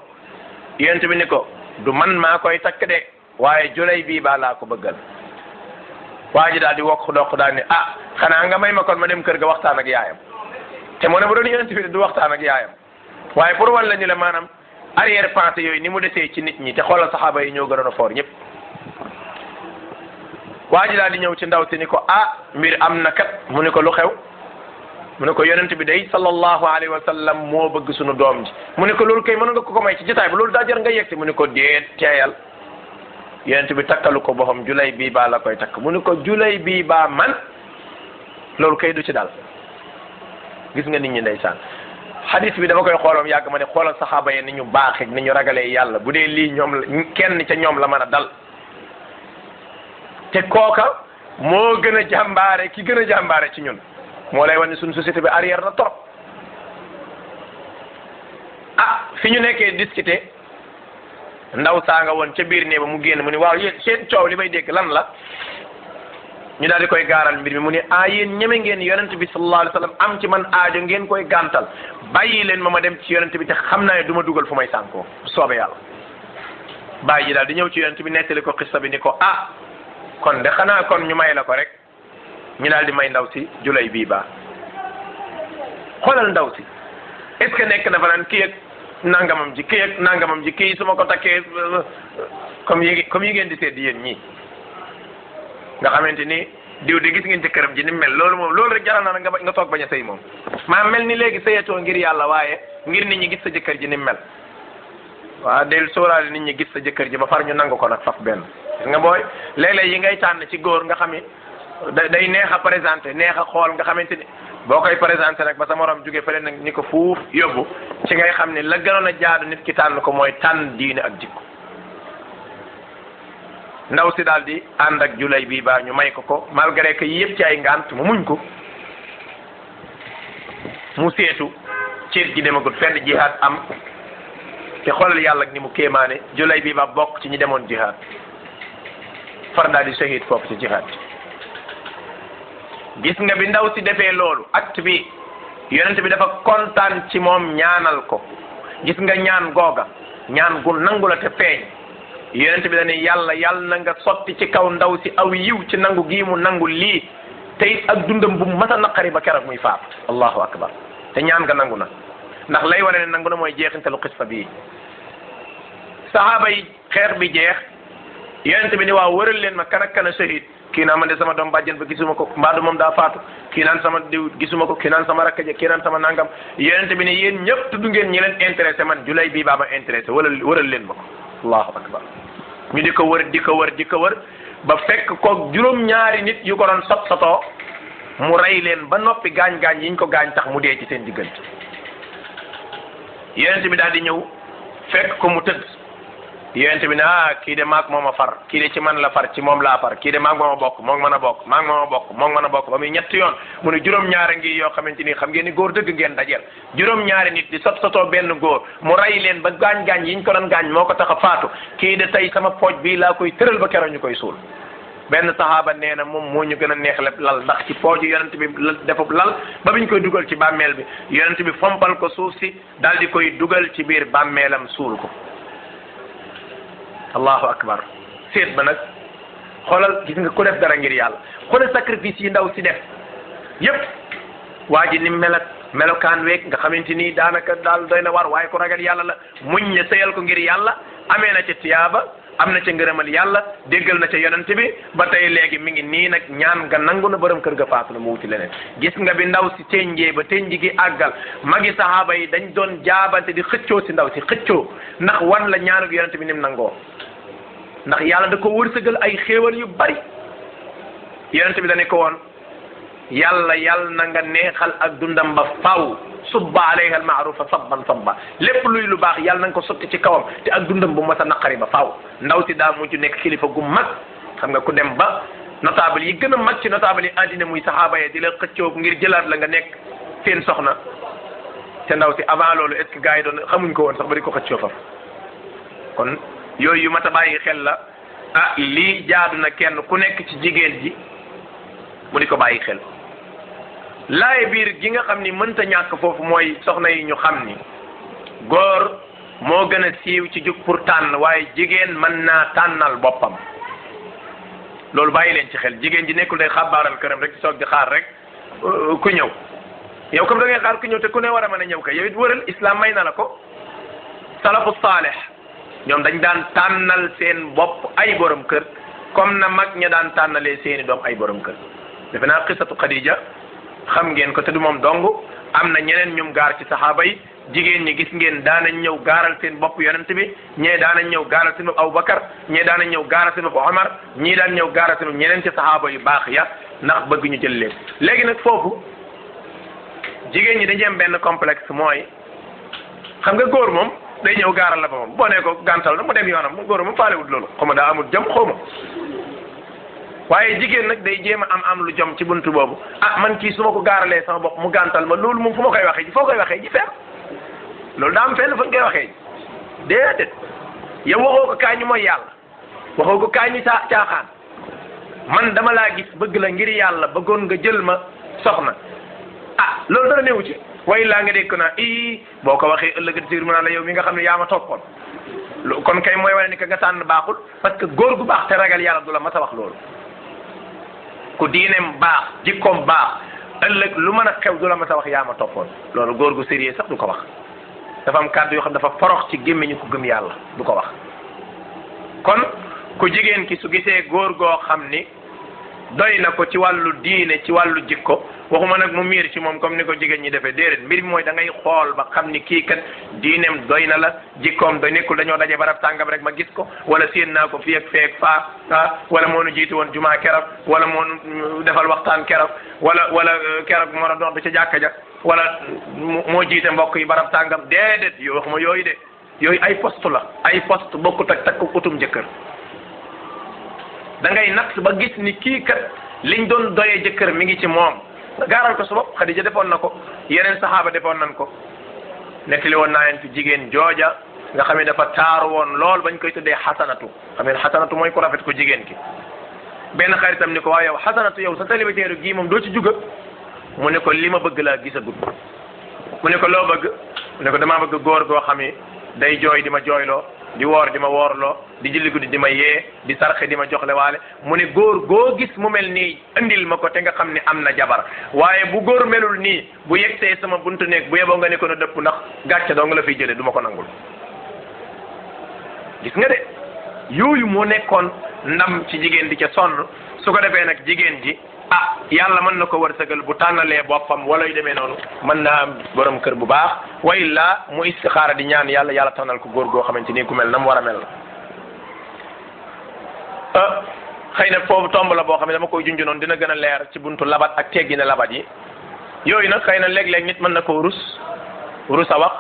yonent bi ni ko du man maa koy takk de waaye Julaybiba laa ko bëggal waa ji daal di wokk doq daal ni xanaa nga may ma kon ma dem kër ga waxtaan ak yaayam te moo ne bu doon yonent bi du waxtaan ak yaayam waaye pour wan la ñu la maanaam arrière pensée yooyu ni mu desee ci nit ñi te xoolal saxaaba yi ñoo gënoon a foor ñëpp waa ji daal di ñëw ci ndaw si ni ko mbir am na kat mu ni ko lu xew mu ne ko yonent bi day sallallahu alayhi wa sallam moo bëgg sunu doom ji mu ne ko loolu kay mën nga ko may ci jotaay ba loolu daa jar nga yegg si mu ne ko déet teeyal yonent bi takkalu ko boppam Julaybiba la koy takk mu ne ko Julaybiba man loolu kay du ci dal gis nga nit ñi ndeysaan hadis bi dama koy xooloon yàgg ma ne xoolal saxaaba yi ni ñu baaxee ni ñu ragalee yàlla bu dee lii ñoom la kenn ca ñoom la mën a dal te kooka moo gën a jàmbaare ki gën a jàmbaare ci ñun moo lay wan ne suñu société bi arrière na trop fi ñu nekkee discuter ndaw saa nga woon ca biir ne ba mu génn mu ni waaw yéen seen coow li may dégg lan la ñu daal di koy gaaral mbir mi mu ni yéen ñeme ngeen yonent bi sallallahu alayhi wa sallam am ci man aajo ngeen koy gàntal bàyyi leen ma dem ci yonent bi te xam naa ne du ma dugal fu may sànkoo soobe yàlla bàyyi ji daal di ñëw ci yonent bi nettali ko xissa bi ni ko kon de xanaa kon ñu may la ko rek ñu daal di may ndaw si julay bii baa xoolal ndaw si est-ce que nekk na fa naan kii ak nangamam ji kii ak nangamam ji kii su ma ko takkee comme yi ngeen di seet yéen ñii nga xamante ni diw de gis ngeen ci këram ji ni mel loolu rek jaral na nga toog bañ a sëy moom maa mel ni léegi sëyatoo ngir yàlla waaye ngir nit ñi gis sa jëkkër ji ni mel waaw del sóoraale nit ñi gis sa jëkkër ji ba far ñu nangu ko nag faf benn gis nga booy léeg-léeg yi ngay tànn ci góor nga xam ni day neex a présenté neex a xool nga xamante ni boo koy présenté nag ba sa morom jóge fële nag ni ko fuuf yóbbu ci ngay xam ne la gënoon a jaadu nit ki tànn ko mooy tànn diine ak jikko ndaw si daal di ànd ak julay bii baa ñu may ko malgré que yëpp ci ay ngant mu muñ ko mu seetu cër ji demagul fenn jihaad am te xoolal yàlla ak ni mu kéemaane julay bii baa bokk ci ñi demoon jihaad far daal di shahid foofu ci jihaad gis nga bi ndaw si defee loolu acte bi yonent bi dafa kontaan ci moom ñaanal ko gis nga ñaan googa ñaan gu nangu la te feeñ yonent bi dañuy yàlla na nga sotti ci kaw ndaw si aw yiw ci nangu gii mu nangu lii te it ak dundam bu mas a naqari ba keroog muy faat allahu akbar te ñaan nga nangu na ndax lay wane ne nangu na mooy jeexintalu xisfa bii sahaaba yi xeex bi jeex yonent bi ni waaw wëral leen ma kan ak kan a shahid kii naan man de sama doom bàjjen ba gisuma ko mbaadu moom daa faatu kii naan sama diw gisuma ko kii naan sama rakk ja kii naan sama nangam yonent bi ne yéen ñëpp tudd ngeen ñi leen intéressé man julay bii baa ma intéressé wëral leen ma ko allahu akbar ñu di ko wër ba fekk ko juróom-ñaari nit yu ko doon sotoo mu rey leen ba noppi gaañ-gaañ yiñ ko gaañ tax mu dee ci seen diggante yonent bi daal di ñëw fekk ko mu tëdd yonent bi ne kii de maag moom a far kii de ci man la far ci moom laa far kii de maag moom a bokk moom mën a bokk maag moom a bokk moom mën a bokk ba muy ñetti yoon mu ne juróom-ñaari ngi yoo xamante ni xam ngeen ni góor dëgg ngeen dajeel juróom-ñaari nit di sotoo benn góor mu rey leen ba gaañ-gaañ yiñ ko doon gaañ moo ko tax a faatu kii de tey sama pooj bii laa koy tëral ba keroog ñu koy suul benn sahaaba nee na moom moo ñu gën a neex lépp lal ndax ci pooju yonent bi defub lal ba biñ koy dugal ci bàmmeel bi yonent bi fompal ko suuf si daal di koy dugal ci biir bàmmeelam suul ko allahu akbar seet ba nag xoolal gis nga ku def dara ngir yàlla xoolal sacrifice yi ndaw si def yépp waa ji ni melokaan week nga xamante ni daanaka daal doy na war waaye ko ragal yàlla la muñ ne sëyal ko ngir yàlla amee na ca tiyaaba am na ca ngërëmal yàlla déggal na ca yonent bi ba tey léegi mi ngi nii nag ñaan nga nangu na borom kër ga faatu na mu wuti leneen gis nga bi ndaw si tenjee ba tenji gi àggal magi sahaaba yi dañ doon jaabante di xëccoo si ndaw si xëccoo ndax wan la ñaanuk yonent bi nim nangoo ndax yàlla da ko wërsëgal ay xéewal yu bari yonent bi da ne ko woon yàlla na nga neexal ak dundam ba faw subba alayha al maarufa sabban sabba lépp luy lu baax yàlla na nga ko sotti ci kawam te ak dundam bu mas a naqari ba faw ndaw si daa mujj nekk kilifa gu mag xam nga ku dem ba notable yi gën a mag ci notable yi àddina muy saxaaba yi di la xëccoo ngir jëlaat la nga nekk seen soxna te ndaw si avant loolu est ce que gars yi doon xamuñ ko woon sax ba di ko xëccoo faf kon yooyu yu mat a bàyyi xel la lii jaadu na kenn ku nekk ci jigéen ji mu di ko bàyyi xel laaye biir gi nga xam ni mënta ñàkk foofu mooy soxna yi ñu xam ni góor moo gën a siiw ci jug pour tànn waaye jigéen mën naa tànnal boppam loolu bàyyi leen ci xel jigéen ji nekkul day xabaaral këram rek ci soog di xaar rek ku ñëw yow comme da ngay xaar ku ñëw te ku ne war a mën a ñëw kay yow it wëral islam may na la ko salafu saalih ñoom dañ daan tànnal seen bopp ay borom kër comme na mag ña daan tànnalee seeni doom ay borom kër defe naa xisatu Khadija xam ngeen ko te du moom dong am na ñeneen ñum gaar ci saxaaba yi jigéen ñi gis ngeen daanañ ñëw gaaral seen bopp yonent bi ñee daanañ ñëw gaaral seen bopp Abubakar ñee daanañ ñëw gaaral seen bopp Omar ñii daan ñëw gaaral seen bopp ñeneen ci saxaaba yu baax ya ndax bëgg ñu jël leen léegi nag foofu jigéen ñi dañuy am benn complexe mooy xam nga góor moom day ñëw gaaral la ba moom boo nee ko gàntal na mu dem yoonam góor moom faalewut loolu xaw ma daa amul jom xaw ma waaye jigéen nag day jéem a am lu jom ci buntu boobu ah man kii su ma ko gaaralee sama bopp mu gàntal ma loolu moom fu ma koy waxee ji foo koy waxee ji fenn loolu daa am fenn fa nga koy waxee ji déedéet yow waxoo ko kaay ñu mooy yàlla waxoo ko kaay ñu caaxaan man dama laa gis bëgg la ngir yàlla bëggoon nga jël ma soxna ah loolu dara néewu ci way laa nga dégg ko naa boo ko waxee ëllëg ci mu naa la yow mi nga xam ne yaa ma toppoon kon kay mooy wane ni que nga tànn baaxul parce que góor gu baax te ragal yàlla du la mas a wax loolu ku diineem baax jikkoom baax ëllëg lu mën a xew du la mas a wax yaa ma toppoon loolu góor gu sérieux sax du ko wax dafa am kàddu yoo xam dafa forox ci gémmiñu ku gëm yàlla du ko wax kon ku jigéen ki su gisee góor goo xam ni doy na ko ci wàllu diine ci wàllu jikko waxuma nag mu miir ci moom comme ni ko jigéen ñi defee déedéet mbir mi mooy da ngay xool ba xam ni kii kat diineem doy na la jikkoom doy nekkul dañoo daje barab tàngam rek ma gis ko wala séen naa ko fii ak feek faa wala moo nu jiitu woon jumaa keroog wala moo nu defal waxtaan keroog wala keroog moo doon ba ca jàkka ja wala moo jiite mbokk yi barab tàngam déedéet yoo waxuma yooyu de yooyu ay poste la ay poste bokkut ak takku utum jëkkër da ngay natt ba gis ni kii kat liñ doon doyee jëkkër mi ngi ci moom gaaral ko su bopp Xadija defoon na ko yeneen saxaaba defoon nañ ko nettali woon naa leen fi jigéen jooja nga xam ne dafa taaru woon lool bañ koy tuddee xasanatu xam ne xasanatu mooy ku rafet ko jigéen ki benn xaritam ni ko waaw yow xasanatu yow sa célibataire gii moom doo ci juga mu ne ko li ma bëgg laa gisagut mu ne ko loo bëgg mu ne ko damaa bëgg góor goo xam ne day jooy di ma jooyloo di woor di ma woorloo di julli guddi di ma yee di sarxe di ma joxle waale mu ne góor goo gis mu mel nii andil ma ko te nga xam ne am na jabar waaye bu góor melul nii bu yegsee sama buntu néeg bu yeboo nga ne ko na dëpp ndax gàcce doo nga la fiy jëlee du ma ko nangul gis nga de yooyu moo nekkoon ndam ci jigéen di ca sonn su ko defee nag jigéen ji ah yàlla mën na ko wërsëgal bu tànnalee boppam wala yu demee noonu mën naa am borom kër bu baax wa illa mu istixaara di ñaan yàlla yàlla tànnal ko góor goo xamante ni ku mel na mu war a mel la xëy na foofu tomb la boo xam ne dama koy junj noonu dina gën a leer ci buntu labat ak teggi ne labat yi yooyu nag xëy na léeg-léeg nit mën na koo rus a wax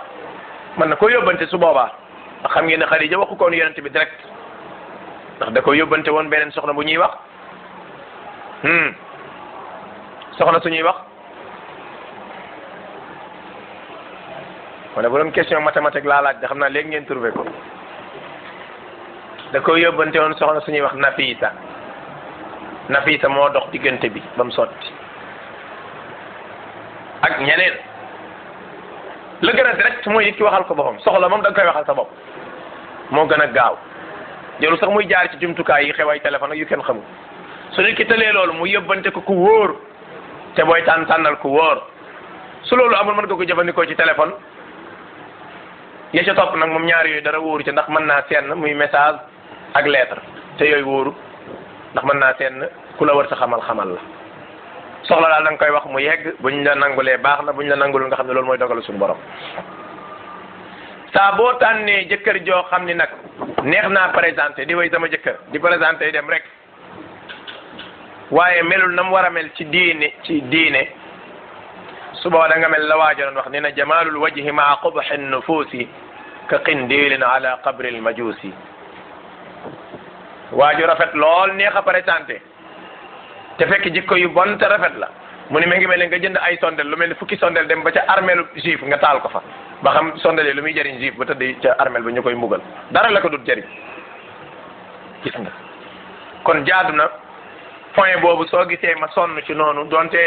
mën na koo yóbbante su boobaa ndax xam ngeen ne Xadija waxu koon yonent bi direct ndax da ko yóbbante woon beneen soxna bu ñuy wax soxna suñuy wax wala bu doon question mathématique laa laaj da xam naa léegi ngeen trouvé ko da ko yóbbante woon soxna suñuy wax Nafisa moo dox diggante bi ba mu sotti ak ñeneen la gën a direct mooy it ki waxal ko boppam soxla moom da nga koy waxal sa bopp moo gën a gaaw jarul sax muy jaar ci jumtukaay yi xew ay téléphone ak yu kenn xamul su nit ki tëlee loolu mu yóbbante ko ku wóor te booy tànnal ku wóor su loolu amul mën nga ko jëfandikoo ci téléphone ya ca topp nag moom ñaar yooyu dara wóoru ci ndax mën naa seen muy message ak lettre te yooyu wóoru ndax mën naa seen ku la war sa xamal la soxla daal da nga koy wax mu yegg buñ la nangulee baax na buñ la nangulul nga xam ne loolu mooy dogalu suñu borom saa boo tànnee jëkkër joo xam ni nag neex naa présenté di way sama jëkkër di présenté dem rek waaye melul na mu war a mel ci diine suba da nga mel la waajoon wax ni na jamalul wajhi maa qubhi nufuusi ka qindilin ala qabri lmajuusi waaju rafet lool neex a présenté te fekk jikko yu bon te rafet la mu ni ma ngi mel ne nga jënd ay sondel lu mel ni fukki sondel dem ba ca armeelu juif nga taal ko fa ba xam sondel yi lu muy jëriñ juif ba tëdd ca armeel ba ñu koy mbugal dara la ko dut jëriñ gis nga kon jaadu na point boobu soo gisee ma sonn ci noonu donte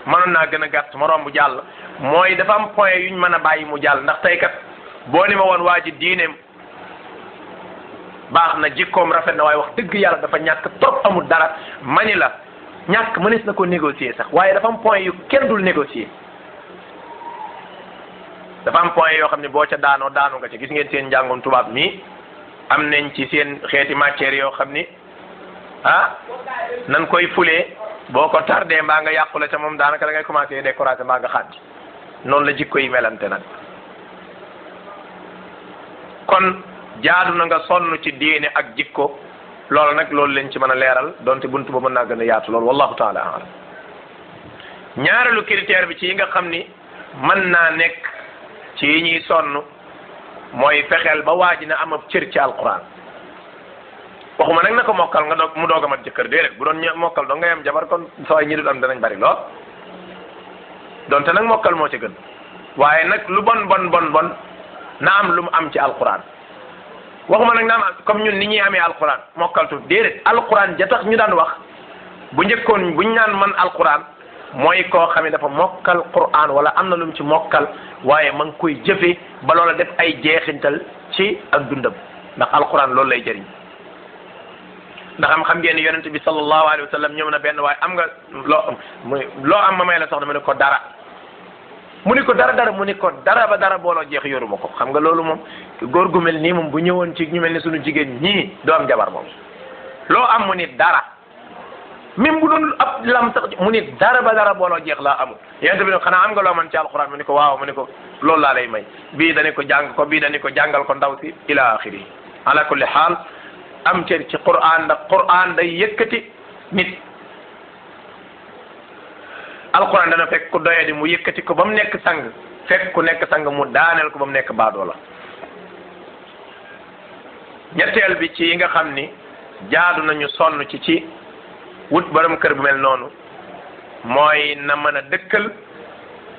mënoon naa gën a gàtt ma romb jàll mooy dafa am point yuñ mën a bàyyi mu jàll ndax tey kat boo ni ma woon waa ji diineem baax na jikkoom rafet na waaye wax dëgg yàlla dafa ñàkk trop amul dara mani la ñàkk mënees na ko négocier sax waaye dafa am point yu kenn dul négocier dafa am point yoo xam ne boo ca daanu nga ci gis ngeen seen njàngum tubaab mi am nañ ci seen xeeti matière yoo xam ni nan koy fulee boo ko tardé mbaa nga yàqu la ca moom daanaka da ngay commencé décourager mbaa nga xàddi noonu la jikko yi melante nag kon jaadu na nga sonn ci diine ak jikko loolu nag loolu leen ci mën a leeral donte buntu ba mën naa gën a yaatu loolu wallahu taala alam ñaareelu critère bi ci yi nga xam ni mën naa nekk ci yi ñuy sonn mooy fexeel ba waa ji na am ab cër ci alquran waxuma nag na ko mokkal nga doog mu doog a mat jëkkër déedéet bu doon mokkal doo ngay am jabar kon sooy ñi dul am danañ bari lool donte nag mokkal moo ci gën waaye nag lu bon na am lu mu am ci alquran waxuma nag na am comme ñun ni ñuy amee alquran mokkal tuuti déedéet alquran ja tax ñu daan wax bu njëkkoon buñ naan man alquran mooy koo xam ne dafa mokkal quran wala am na lu mu ci mokkal waaye ma ngi koy jëfe ba loola def ay jeexintal ci ak dundam ndax alquran loolu lay jëriñ ndax xam ngeen ni yonent bi sallallahu alayhi wa sallam ñëw na benn waaye am nga loo am ma may la soxna mu ne ko dara mu ni ko dara mu ni ko dara ba dara booloo jeex yoruma ko xam nga loolu moom góor gu mel nii moom bu ñëwoon ci ñu mel ni suñu jigéen ñii doo am jabar moom loo am mu ni dara même bu doon ab lam sax mu ni dara ba dara booloo jeex laa amul yonent bi ne xanaa am nga loo man ci alquran mu ni ko waaw mu ni ko loolu laa lay may bii dañu ko jàng ko bii dañu ko jàngal ko ndaw si ila axiri ala kulli xaal am cër ci quran ndax quran day yëkkati nit alquran dana fekk ku doyadi mu yëkkati ko ba mu nekk sang fekk ku nekk sang mu daaneel ko ba mu nekk baadoo la ñetteel bi ci yi nga xam ni jaadu nañu sonn ci wut borom kër bu mel noonu mooy na mën a dëkkal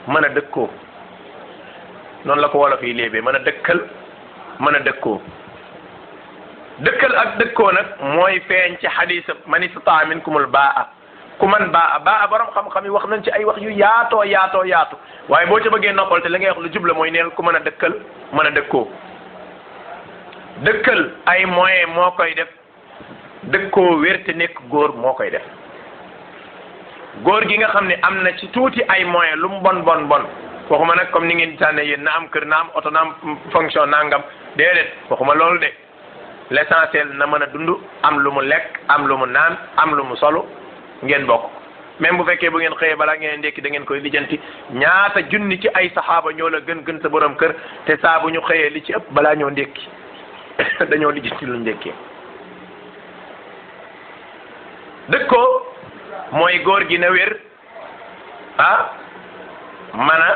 mën a dëkkoo noonu la ko wolof yi léebee mën a dëkkal mën a dëkkoo dëkkal ak dëkkoo nag mooy feeñ ci xadis man istataa minkumul baa ku man baa borom xam-xam yi wax nañ ci ay wax yu yaatoo yaatu waaye boo ca bëggee noppal te li ngay wax lu jubla mooy neel ku mën a dëkkal mën a dëkkoo dëkkal ay moyen moo koy def dëkkoo wérte nekk góor moo koy def góor gi nga xam ne am na ci tuuti ay moyen lu mu bon waxuma nag comme ni ngeen di tànnee yéen na am kër na am oto na am fonction nangam déedéet waxuma loolu de l'essentiel na mën a dund am lu mu lekk am lu mu naan am lu mu solo ngeen bokk même bu fekkee bu ngeen xëyee balaa ngeen ndekki da ngeen koy lijjanti ñaata junni ci ay saxaaba ñoo la gën sa borom kër te saa bu ñu xëyee li ci ëpp balaa ñoo ndekki dañoo lijjanti lu ndekkee dëkkoo mooy góor gi na wér mën a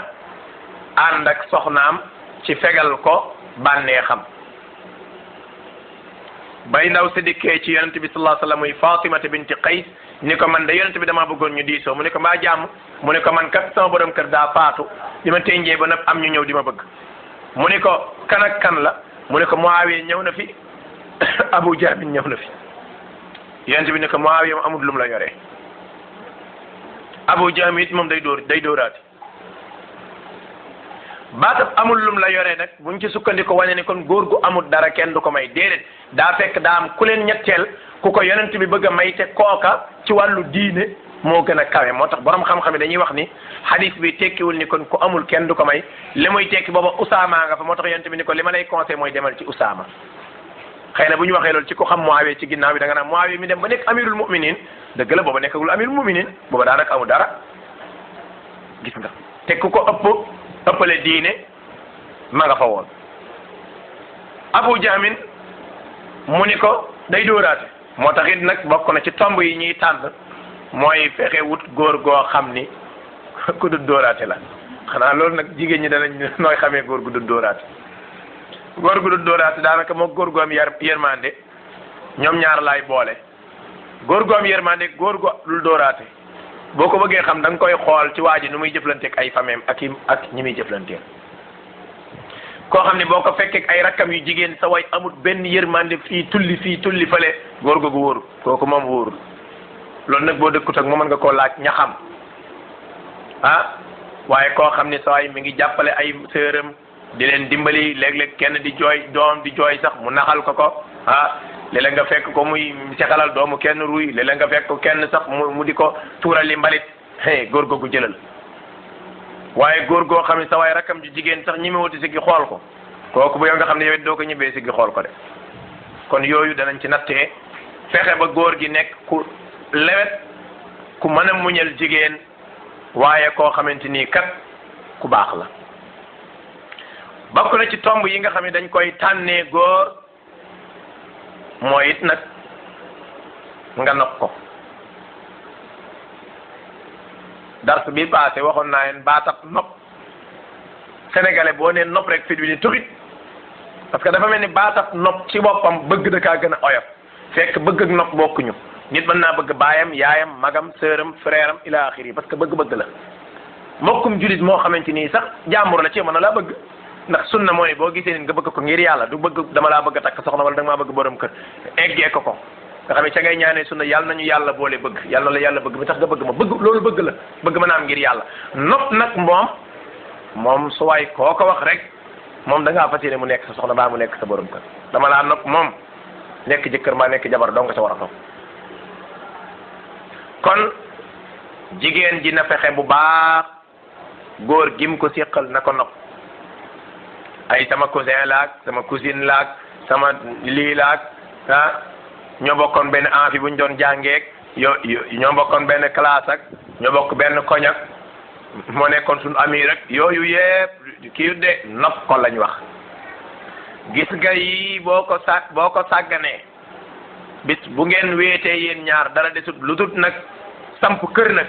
ànd ak soxnaam ci fegal ko bànneexam bay ndaw si dikkee ci yonent bi sallallahu alayhi wa sallam muy Fatimata binti Qays ni ko man de yonent bi damaa bëggoon ñu diisoo mu ne ko mbaa jàmm mu ne ko man kat sama borom kër daa faatu di ma tenjee ba nag am ñu ñëw di ma bëgg mu ne ko kan ak kan la mu ne ko Muawiya ñëw na fi Abu Jahl ñëw na fi yonent bi ne ko Muawiya moom amul lum la yoree Abu Jahl it moom day dóoraati baatab amul lum la yoree nag buñ ci sukkandiku wane ni kon góor gu amul dara kenn du ko may déedéet daa fekk daa am ku leen ñetteel ku ko yonent bi bëgg a may te kooka ci wàllu diine moo gën a kawe moo tax borom xam-xam yi dañuy wax ni hadis bi tekkiwul ni kon ku amul kenn du ko may li muy tekki booba Usaama nga fa moo tax yonent bi ni ko li ma lay conseil mooy demal ci Usaama xëy na bu ñu waxee loolu ci ko xam Muawiya ci ginnaaw bi da nga naan Muawiya mi dem ba nekk amirul mu'minin dëgg la booba nekkagul amirul mu'minin booba daanaka amul dara gis nga te ku ko ëppale diine ma nga fa woon Abu Jahmin mu ni ko day dóoraate moo tax it nag bokk na ci tomb yi ñuy tànn mooy fexe wut góor goo xam ni ku du dóoraate la xanaa loolu nag jigéen ñi danañ nooy xamee góor gu du dóoraate góor gu du dóoraate daanaka moo góor gu am yërmande ñoom ñaar laay boole góor gu am yërmande góor gu dul dóoraate boo ko bëggee xam da nga koy xool ci waa ji nu muy jëflanteeg ay fameem ak ñi muy jëflanteel koo xam ne boo ko fekkee ay rakkam yu jigéen sa way amut benn yërmande fii tulli fale góor googu wóorul kooku moom wóorul loolu nag boo dëkkut ak moom mën nga koo laaj ña xam waaye koo xam ne sa way mi ngi jàppale ay sëram di leen dimbali léeg-léeg kenn di jooy doom di jooy sax mu naxal ko léeg-léeg nga fekk ko muy sexalal doomu kenn ruy léeg-léeg nga fekk ko kenn sax mu di ko tuural li mbalit góor googu jëlal waaye góor goo xam ne sa waay rakam ji jigéen sax ñi wuti si gi xool ko kooku bu yow nga xam ne yow it doo ko ñibbee si gi xool ko de kon yooyu danañ ci nattee fexe ba góor gi nekk ku lewet ku mën a muñal jigéen waaye koo xamante ni kat ku baax la bokk na ci tomb yi nga xam ne dañ koy tànnee góor mooy it nag nga nopp ko dars bi passé waxoon naa leen baatab nopp sénégalais boo nee nopp rek fit wi ni tuxit parce que dafa mel ni baatab nopp ci boppam bëgg da kaa gën a oyof fekk bëgg ak nopp bokkuñu nit mën naa bëgg baayam yaayam magam sëram frère am ila axiri parce que bëgg-bëgg la mbokkum julit moo xamante nii sax jàmbur la ci mën na laa bëgg ndax sunna moo ne boo gisee nit nga bëgg ko ngir yàlla du bëgg dama laa bëgg a takk soxna wala da nga maa bëgg borom kër eggee ko nga xam ne ca ngay ñaanee sunna yàlla nañu yàlla boole bëgg yàlla la yàlla bëgg mi tax nga bëgg ma bëgg loolu bëgg la bëgg mën a am ngir yàlla nopp nag moom su waay koo ko wax rek moom da ngaa fas yéene mu nekk sa soxna baa mu nekk sa borom kër dama laa nopp moom nekk jëkkër maa nekk jabar dong nga ca war a topp kon jigéen ji na fexe bu baax góor gim ko séqal na ko nopp ay sama cousin laag sama cousine laag sama lii laag ñoo bokkoon benn amphi bu ñu doon jàngeeg ñoo bokkoon benn classe ak ñoo bokk benn koñ ak moo nekkoon suñu ami rek yooyu yëpp kii de nopp ko lañ wax gis nga yi boo ko sàgganee bis bu ngeen wéetee yéen ñaar dara desut lu dut nag samp kër nag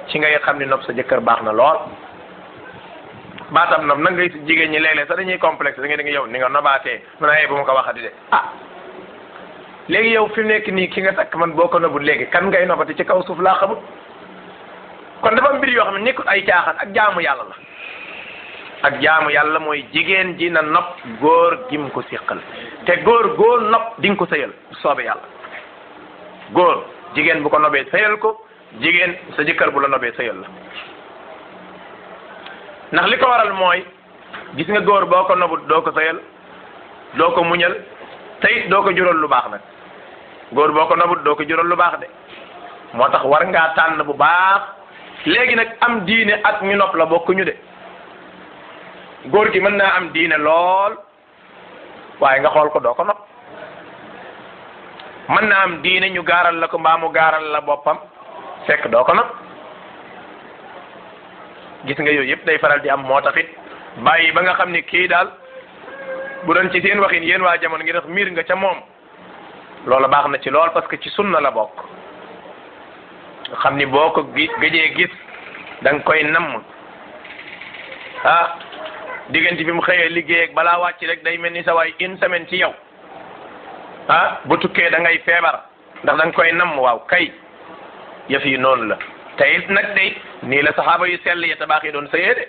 ci ngay xam ni nopp sa jëkkër baax na lool baatam nopp nag ngay si jigéen ñi léeg-léeg sax dañuy complexe da nga yow ni nga nobaatee mën a bu ma ko waxati de léegi yow fi mu nekk nii ki nga takk man boo ko nobul léegi kan ngay nobati ci kaw suuf laa xamut kon dafa mbir yoo xam ne nekkul ay caaxaan ak jaamu yàlla la ak jaamu yàlla mooy jigéen ji na nopp góor gim ko siqal te góor nopp di nga ko sëyal soobe yàlla góor jigéen bu ko nobee sëyal ko jigéen sa jëkkër bu la nobee sëyal la ndax li ko waral mooy gis nga góor boo ko nobut doo ko sëyal doo ko muñal tey doo ko jural lu baax nag góor boo ko nobut doo ko jural lu baax de moo tax war ngaa tànn bu baax léegi nag am diine ak ñu nopp la bokkuñu de góor gi mën naa am diine lool waaye nga xool ko doo ko nopp mën naa am diine ñu gaaral la ko mbaa mu gaaral la boppam fekk doo ko nopp gis nga yooyu yëpp day faral di am moo taxit bàyyi ba nga xam ni kii daal bu doon ci seen waxin yéen waa jamono ngi def miir nga ca moom loolu baax na ci lool parce que ci sunna la bokk xam ni boo ko gëjee gis da nga koy namm diggante bi mu xëyee liggéey ak balaa wàcc rek day mel ni sa waay une semaine ci yow bu tukkee da ngay feebar ndax da nga koy namm waaw kay yëf yi noonu la te it nag day nii la saxaaba yu sell ya tabaax yi doon sëyee de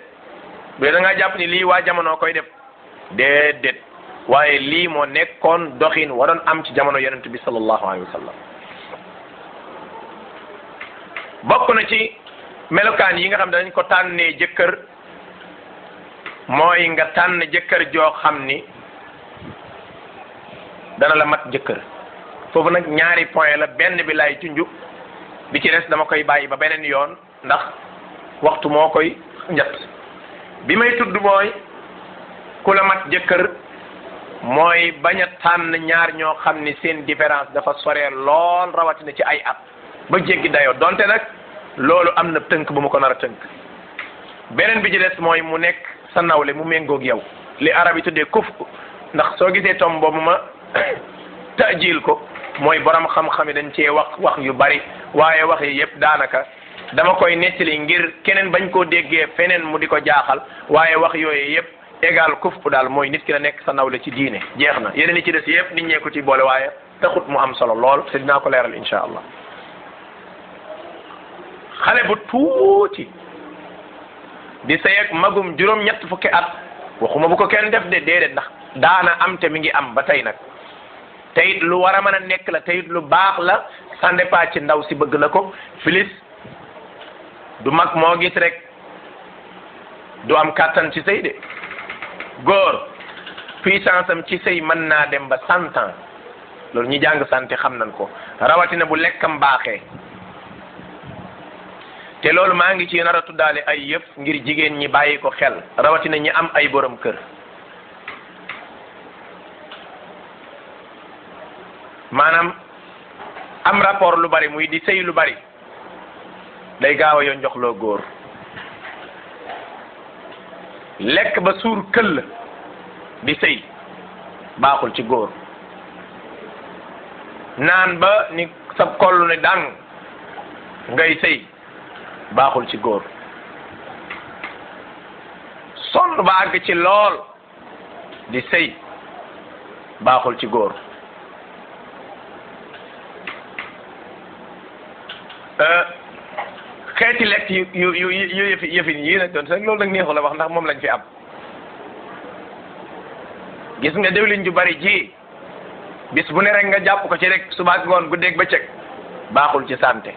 bu da ngaa jàpp ni lii waa jamono koy def déedéet waaye lii moo nekkoon doxin waroon am ci jamono yonent bi sallallahu alayhi wa sallam bokk na ci melokaan yi nga xam ne dañ ko tànnee jëkkër mooy nga tànn jëkkër joo xam ni dana la mat jëkkër foofu nag ñaari point la benn bi lay tunju bi ci des dama koy bàyyi ba beneen yoon ndax waxtu moo koy njat bi may tudd mooy ku la mat jëkkër mooy bañ a tànn ñaar ñoo xam ni seen différence dafa soree lool rawatina ci ay at ba jéggi dayoo donte nag loolu am na tënk bu mu ko nar a tënk beneen bi ci des mooy mu nekk sa nawle mu méngoog yow li arab yi tuddee kuf ndax soo gisee tom boobu ma tajil ko mooy borom xam-xam yi dañ cee wax yu bari waaye wax yi yëpp daanaka dama koy nettali ngir keneen bañ koo déggee feneen mu di ko jaaxal waaye wax yooyu yëpp égal kuf daal mooy nit ki na nekk sa nawle ci diine jeex na yeneen yi ci des yëpp nit ñee ko ci boole waaye taxut mu am solo lool te dinaa ko leeral insha allah xale bu tuuti di sëy ak magum juróom-ñett fukki at waxuma bu ko kenn def de déedéet ndax daana am te mi ngi am ba tey nag te it lu war a mën a nekk la te it lu baax la ça dépend ci ndaw si bëgg na ko filis du mag moo gis rek du am kàttan ci sëy de góor puissance am ci sëy mën naa dem ba 100 ans loolu ñi jàng santé xam nañ ko rawatina bu lekkam baaxee te loolu maa ngi ci nar a tuddaale ay yëf ngir jigéen ñi bàyyi ko xel rawatina ñi am ay borom kër maanaam am rapport lu bari muy di sëy lu bari day gaaw a yoon joxloo góor lekk ba suur këll di sëy baaxul ci góor naan ba ni sa kollu ne dang ngay sëy baaxul ci góor sonn ba àgg ci lool di sëy baaxul ci góor. xeeti lekk yu yëfin yii nag doon sax loolu nag neexu la wax ndax moom lañ fi am. gis nga diwlin ju bari ji bis bu ne rek nga jàpp ko ci rek suba ak ngoon guddeeg bëccëg baaxul ci santé.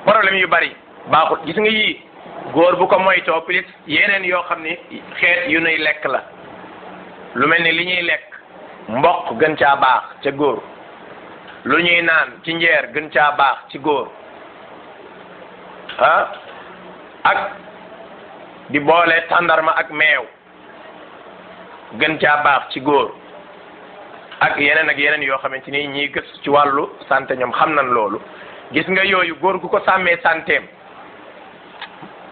problème yu bari baaxul gis nga yii góor bu ko moytoo plus yeneen yoo xam ni xeet yu nuy lekk la lu mel ni li ñuy lekk mboq gën caa baax ca góor lu ñuy naan ci njeer gën caa baax ci góor ah ak di boole tàndarma ak meew gën caa baax ci góor ak yeneen yoo xamante ni ñiy gëstu ci wàllu santé ñoom xam nañ loolu. gis nga yooyu góor gu ko sàmmee santeem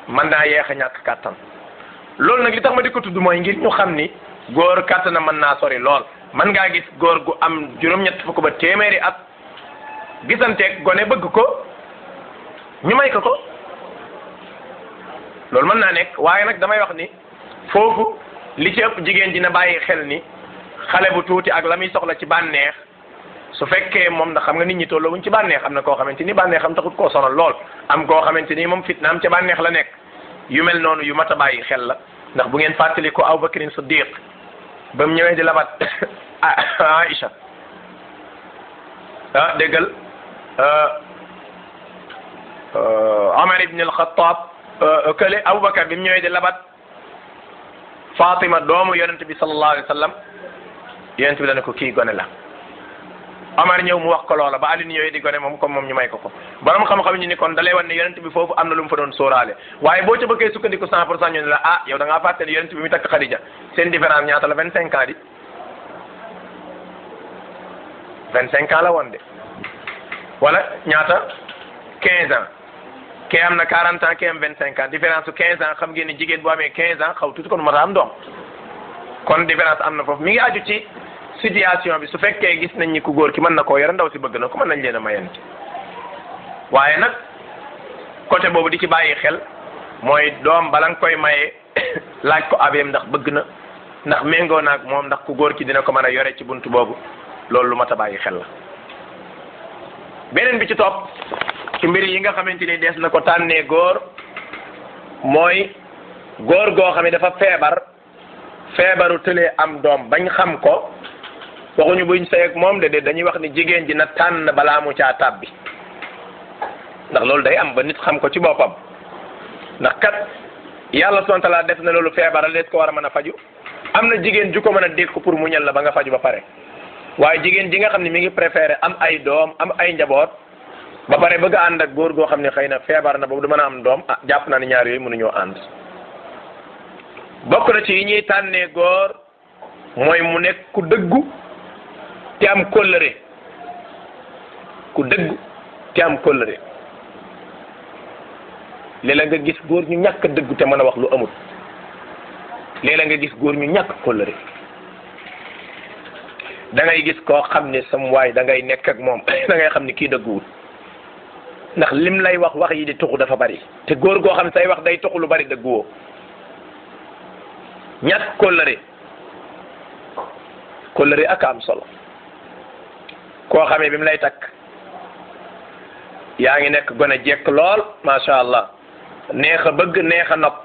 man naa yeex a ñàkk kàttan loolu nag li tax ma di ko tudd mooy ngir ñu xam ni góor kàttanam mën naa sori lool. man ngaa gis góor gu am juróom-ñett fukk ba téeméeri at gisanteeg gone bëgg ko ñu may ko loolu mën naa nekk waaye nag damay wax ni foofu li ci ëpp jigéen dina bàyyi xel ni xale bu tuuti ak la muy soxla ci bànneex su fekkee moom ndax xam nga nit ñi tolloowuñ ci bànneex am na koo xamante ni bànneex am taxut koo sonal lool am koo xamante ni moom fitnaam ca bànneex la nekk yu mel noonu yu mat a bàyyi xel la ndax bu ngeen fàttali ko Abu Bakrin Siddiq ba mu ñëwee di labat Aïcha déggal Omar ibn al-Khattab kële Aboubacar bi mu ñëwee di labat Fatima doomu yonent bi sallallahu alayhi wa sallam yonent bi dana ko kii gone la Omar ñëw mu wax ko loola ba Ali ñëwee di gone moom comme moom ñu may ko borom xam-xam ñu ni kon dalay wan ne yonent bi foofu am na lu mu fa doon sóoraale waaye boo ca bëggee sukkandiku 100% ñu ne la ah yow da ngaa fàtte ne yonent bi mi takk Khadija seen différence ñaata la 25 ans di 25 ans la woon de wala ñaata 15 ans kee am na 40 ans kee am 25 ans différence su 15 ans xam ngeen ni jigéen bu amee 15 ans xaw tuuti kon mata am doom kon différence am na foofu mi ngi aju ci situation bi su fekkee gis nañ ni ku góor ki mën na koo yore ndaw si bëgg na ko mën nañ leen a mayante waaye nag côté boobu di ci bàyyi xel mooy doom bala nga koy maye laaj ko abeem ndax bëgg na ndax méngoo naag moom ndax ku góor ki dina ko mën a yore ci buntu boobu loolu lu mat a bàyyi xel la. beneen bi ci topp ci mbir yi nga xamante ni dees na ko tànnee góor mooy góor goo xam ne dafa feebaru tëlee am doom bañ xam ko waxuñu buñ sëy ak moom de dañuy wax ni jigéen ji na tànn balaa mu caa tàbbi ndax loolu day am ba nit xam ko ci boppam ndax kat yàlla subhanahu wa ta'ala def na loolu feebaral lees ko war a mën a faju am na jigéen ju ko mën a dékk pour mu ñal la ba nga faju ba pare waaye jigéen ji nga xam ne mi ngi préféré am ay doom am ay njaboot ba pare bëgg a ànd ak góor goo xam ne xëy na feebar na boobu du mën a am doom ah jàpp naa ne ñaar yooyu mënuñoo ànd bokk na ci yi ñuy tànnee góor mooy mu nekk ku dëggu te am kóllëre ku dëggu te am kóllëre léeg-léeg nga gis góor ñu ñàkk dëggu te mën a wax lu amul léeg-léeg nga gis góor ñu ñàkk kóllëre da ngay gis koo xam ne sam waay da ngay nekk ak moom da ngay xam ne kii dëgguwul ndax lim lay wax yi di tuxu dafa bari te góor goo xam say wax day tuxu lu bari dëgguwoo ñàkk kóllëre ak am solo koo xamee bi mu lay takk yaa ngi nekk gone jekk lool macha allah neex a bëgg neex a nopp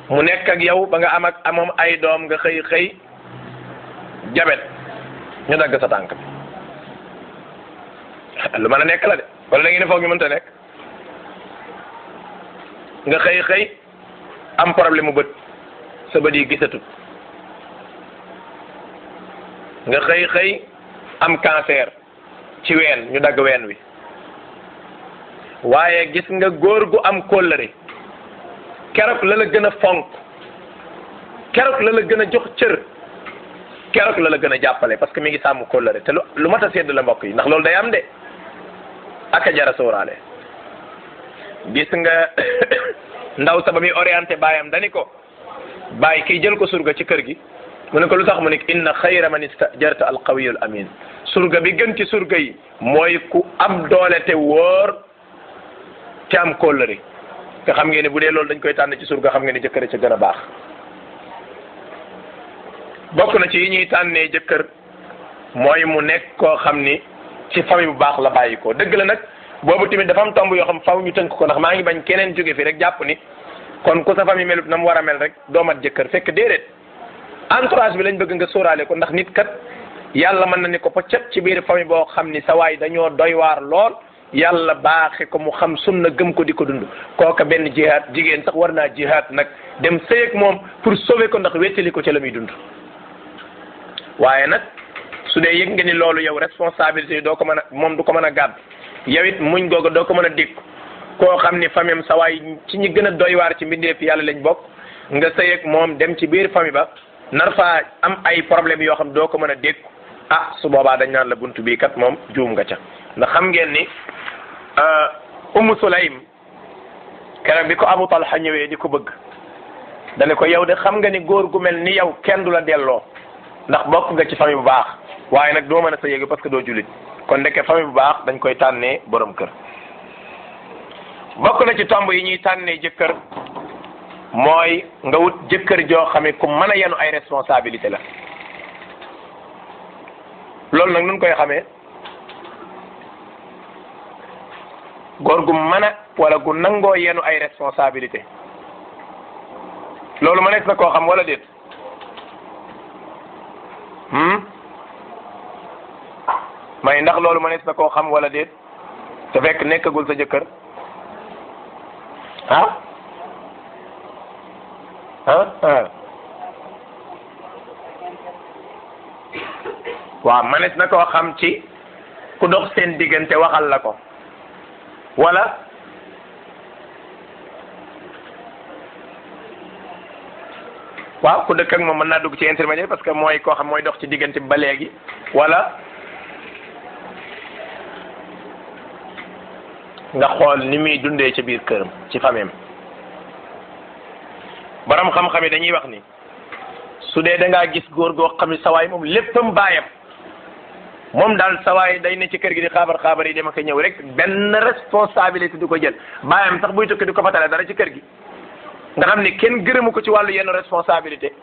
mu nekk ak yow ba nga am ak amoom ay doom nga xëy jabet ñu dagg sa tànk bi lu mën a nekk la de wala da ngeen ne foog ñu mënta nekk nga xëy am problème mu bët sa bët yi gisatut nga xëy am cancer ci ween ñu dagg ween wi waaye gis nga góor gu am kóllëre keroog la la gën a fonk keroog la la gën a jox cër keroog la la gën a jàppale parce que mi ngi sàmm kóllëre te lu mat a sedd la mbokk yi ndax loolu day am de ak a jara sóoraale gis nga ndaw sa ba muy orienté baayam dani ko bàyyi kii jël ko surga ci kër gi mu ne ko lu tax mu ne inna xayra man istajarta alqawiyul amin surga bi gën ci surga yi mooy ku am doole te wóor te am kóllëre nga xam ngeen ne bu dee loolu dañ koy tànn ci surga xam ngeen ne jëkkër ca gën a baax. bokk na ci yi ñuy tànnee jëkkër mooy mu nekk koo xam ni ci famille bu baax la bàyyi ko dëgg la nag boobu tamit dafa am tomb yoo xam faw ñu tënk ko ndax maa ngi bañ keneen jóge fi rek jàpp ni kon ku sa famille melut na mu war a mel rek doo mat jëkkër fekk déedéet entourage bi lañ bëgg nga sóoraale ko ndax nit kat yàlla mën na ni ko pëccët ci biir famille boo xam ni sa waay dañoo doy waar lool yàlla baaxe ko mu xam sunna gëm ko di ko dund kooka benn jihaad jigéen sax war naa jihaad nag dem sëy ak moom pour sauver ko ndax wettali ko ca la muy dund waaye nag su dee yëg nga ni loolu yow responsabilité doo ko mën a moom du ko mën a gàdd yow it muñ googa doo ko mën a dégg koo xam ni famille am sa waay ci ñi gën a doy waar ci mbindeef yàlla lañ bokk nga sëy ak moom dem ci biir famille ba nar faa am ay problème yoo xam doo ko mën a dégg su boobaa dañ naan la buntu bii kat moom juum nga ca ndax xam ngeen ni Umm Sulaym keroog bi ko Abu Talha ñëwee di ko bëgg dane ko yow de xam nga ni góor gu mel ni yow kenn du la delloo ndax bokk nga ci famille bu baax waaye nag doo mën a sa yëg parce que doo jullit kon ndeke famille bu baax dañ koy tànnee borom kër. bokk na ci tomb yi ñuy tànnee jëkkër mooy nga wut jëkkër joo xam ne ku mën a yenu ay responsabilité la loolu nag nun koy xamee góor gu mën a wala gu nangoo yenu ay responsabilité loolu mënees na koo xam wala déet may ndax loolu mënees na koo xam wala déet te fekk nekkagul sa jëkkër waaw mënees na koo xam ci ku dox seen diggante waxal la ko wala waaw ku dëkk ak moom mën naa dugg ci intermédiaire parce que mooy koo xam mooy dox ci diggante ba léegi wala nga xool ni muy dundee ci biir këram ci famille borom xam-xam yi dañuy wax ni su dee da ngaa gis góor goo xam ne sawaay moom léppam baayam moom daal sawaay day ne ci kër gi di xaabar yi dem ak ñëw rek benn responsabilité du ko jël baayam sax buy tukki du ko fatale dara ci kër gi nga xam ni kenn gërëmu ko ci wàllu yenn responsabilité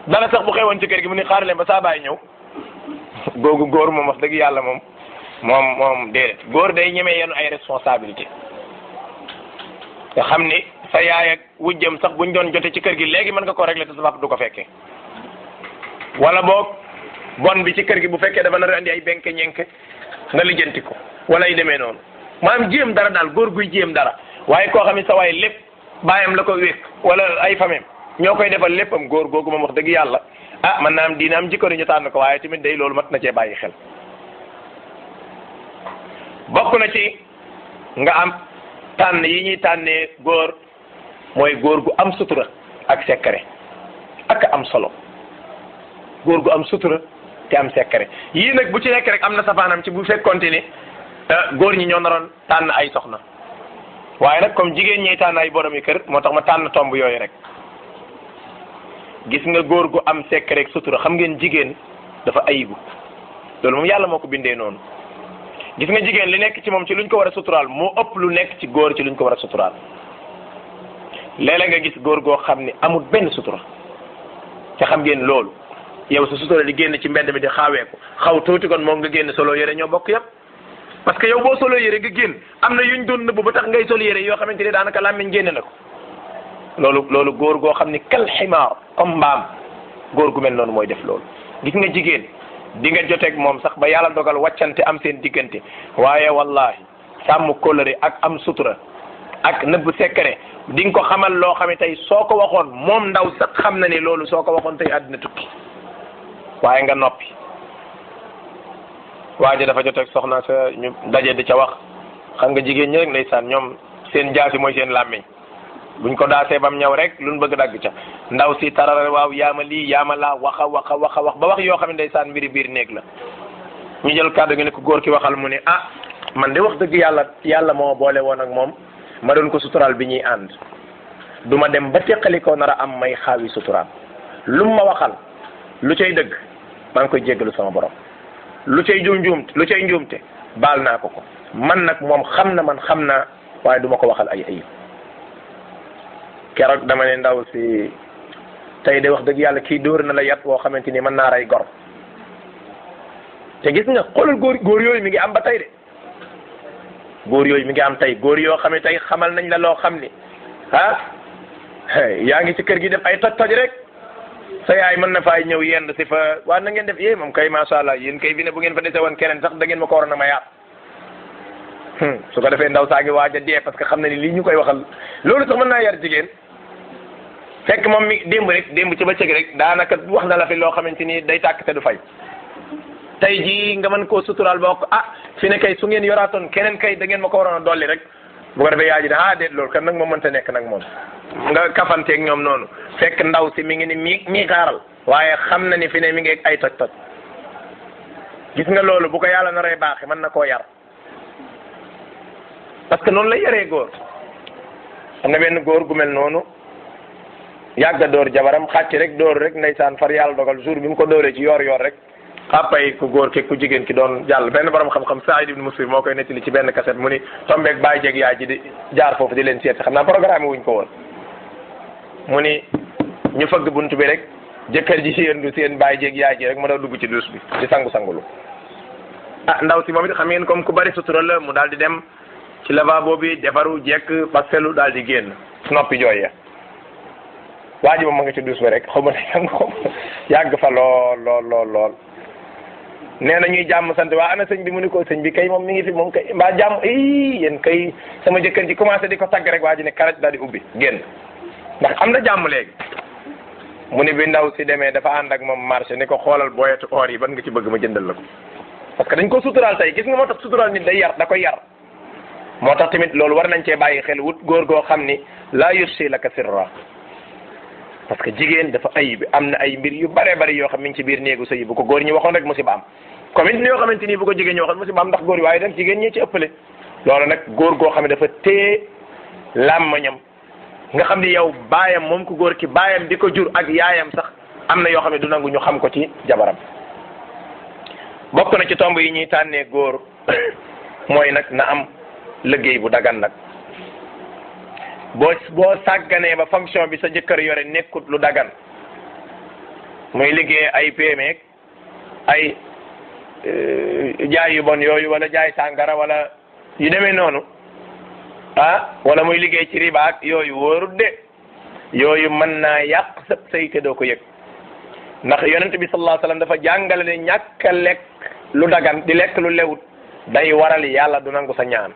dara sax bu xewoon ci kër gi mu ni xaar leen ba saa baay ñëw googu góor moom wax dëgg yàlla moom déedéet góor day ñemee yenn ay responsabilité nga xam ni sa yaay ak wujjam sax buñ doon jote ci kër gi léegi mën nga ko régler te sa papa du ko fekkee wala boog bon bi ci kër gi bu fekkee dafa nar a andi ay benke ñenke nga lijjanti ko wala ay demee noonu maanaam jéem dara daal góor guy jéem dara waaye koo xam ne sa waay lépp baayam la ko wékk wala ay famem ñoo koy defal léppam góor googu moom wax dëgg yàlla man naa am diina am jikko ñu tànn ko waaye tamit day loolu mat na cee bàyyi xel bokk na ci nga am tànn yi ñuy tànnee góor mooy góor gu am sutura ak secret ak am solo góor gu am sutura te am secret yii nag bu ci nekk rek am na safaanam ci bu fekkoonte ni góor ñi ñoo naroon tànn ay soxna waaye nag comme jigéen ñiy tànn ay borom yi kër moo tax ma tànn tomb yooyu rek gis nga góor gu am secret rek sutura xam ngeen jigéen dafa ayibu loolu moom yàlla moo ko bindee noonu gis nga jigéen li nekk ci moom ci luñ ko war a suturaal moo ëpp lu nekk ci góor ci luñ ko war a suturaal léeg-léeg nga gis góor goo xam ni amul benn sutura te xam ngeen loolu yow sa sutura di génn ci mbedd mi di xaaweeku xaw tuuti kon moom nga génn solo yére ñoo bokk yëpp parce que yow boo solo yére nga génn am na yuñ doon nëbbu ba tax ngay sol yére yoo xamante ni daanaka làmmiñ génne na ko loolu góor goo xam ni kal ximaar comme mbaam góor gu mel noonu mooy def loolu gis nga jigéen di nga joteeg moom sax ba yàlla dogal wàccante am seen diggante waaye wallahi sàmm kóllëre ak am sutura ak nëbb secret di nga ko xamal loo xam ne tey soo ko waxoon moom ndaw sax xam na ne loolu soo ko waxoon tey àddina tukki waaye nga noppi waa ji dafa joteeg soxna sa ñu daje di ca wax xam nga jigéen ñi rek ndeysaan ñoom seen jaasi mooy seen làmmiñ buñ ko daasee bam ñëw rek luñ bëgg dagg ca ndaw si tarara waaw yaama lii yaama laa wax ba wax yoo xam ne ndeysaan mbiri biir néeg la ñu jël kàddu gi ne ko góor ki waxal mu ne man de wax dëgg yàlla moo boole woon ak moom ma doon ko suturaal bi ñuy ànd du ma dem ba teqali ko nar a am may xaawi suturaal lu ma waxal lu cay dëgg maa ngi koy jéggalu sama borom lu cay njuumte baal naa ko man nag moom xam na man xam naa waaye du ma ko waxal ay ayib keroog dama ne ndaw si tey de wax dëgg yàlla kii dóor na la yat woo xamante ni mën naa rey gor te gis nga xoolal góor yooyu mi ngi am ba tey de góor yooyu mi ngi am tey góor yoo xam ne tey xamal nañ la loo xam ni yaa ngi ci kër gi def ay toj rek sa yaay mën na faay ñëw yend si fa waa na ngeen def moom kay macha allah yéen kay fi ne bu ngeen fa dese woon keneen sax da ngeen ma ko waroon a ma yaat su ko defee ndaw saa ngi waaj a dee parce que xam na ni lii ñu koy waxal loolu sax mën naa yar jigéen fekk moom mi démb ci bëccëg rek daanaka wax na la fi loo xamante ni day tàkk te du fay tey jii nga mën koo suturaal bokk fi ne kay su ngeen yoraatoon keneen kay da ngeen ma ko waroon a dolli rek bu ko defee yaa ji ne déet loolu kan nag moom mënta nekk nag moom nga kafanteeg ñoom noonu fekk ndaw si mi ngi ni mi xaaral waaye xam na ni fi ne mi ngi ay toj gis nga loolu bu ko yàlla naree baaxee mën na koo yar parce que noonu lay yaree góor am na benn góor gu mel noonu yàgga door jabaram xàcc rek door rek ndeysaan far yàlla dogal jour bi mu ko dooree ci yoor rek xàppay ku góor ke ku jigéen ki doon jàll benn borom xam-xam Saïd ibn Muslim moo koy nettali ci benn cassette mu ni tombeeg bàyyi jeg yaay ji di jaar foofu di leen seet xam naa programme wuñ ko woon mu ni ñu fëgg bunt bi rek jëkkër ji yéen seen bàyyi jeg yaay ji rek ma daw dugg ci duus bi di sangu-sangulu ndaw si moom it xam ngeen comme ku bari sutura la mu daal di dem ci lavabo bi defaru jekk pastelu daal di génn noppi jooyee waa ji moom ma nga ci duus bi rek xaw ma ne yàgg fa lool nee na ñuy jàmm sant waa ana sëñ bi mu ni ko sëñ bi kay moom mi ngi fi moom kay mbaa jàmm yéen kay sama jëkkër ji commencé di ko tagg rek waa ji ne karaj daal di ubbi génn ndax am na jàmm léegi mu ni bi ndaw si demee dafa ànd ak moom marché ni ko xoolal boyetu or yi ban nga ci bëgg ma jëndal la ko parce que dañ ko suturaal tey gis nga moo tax suturaal nit day yar da koy yar moo tax tamit loolu war nañ cee bàyyi xel wut góor goo xam ni laa yursi laka sirra parce que jigéen dafa ayib am na ay mbir yu bare bari yoo xam mi ngi ci biir néegu sëy bu ko góor ñi waxoon rek musiba am comme it yoo xamante ni bu ko jigéen ñi waxoon musiba am ndax góor yi waaye nag jigéen ñee ci ëppale loolu nag góor goo xam ne dafa téye làmmañam nga xam ni yow baayam moom ko góor ki baayam di ko jur ak yaayam sax am na yoo xam ne du nangu ñu xam ko ci jabaram bokk na ci tomb yi ñuy tànnee góor mooy nag na am liggéey bu dagan nag boo sàgganee ba fonction bi sa jëkkër yore nekkut lu dagan muy liggéey ay PME ay jaay yu bon yooyu wala jaay sàngara wala yu demee noonu wala muy liggéey ci riba ak yooyu wóorut de yooyu mën naa yàq sa sëy te doo ko yëg ndax yonent bi sallallahu alayhi wasallam dafa jàngale ne ñàkk a lekk lu dagan di lekk lu lewut day waral yàlla du nangu sa ñaan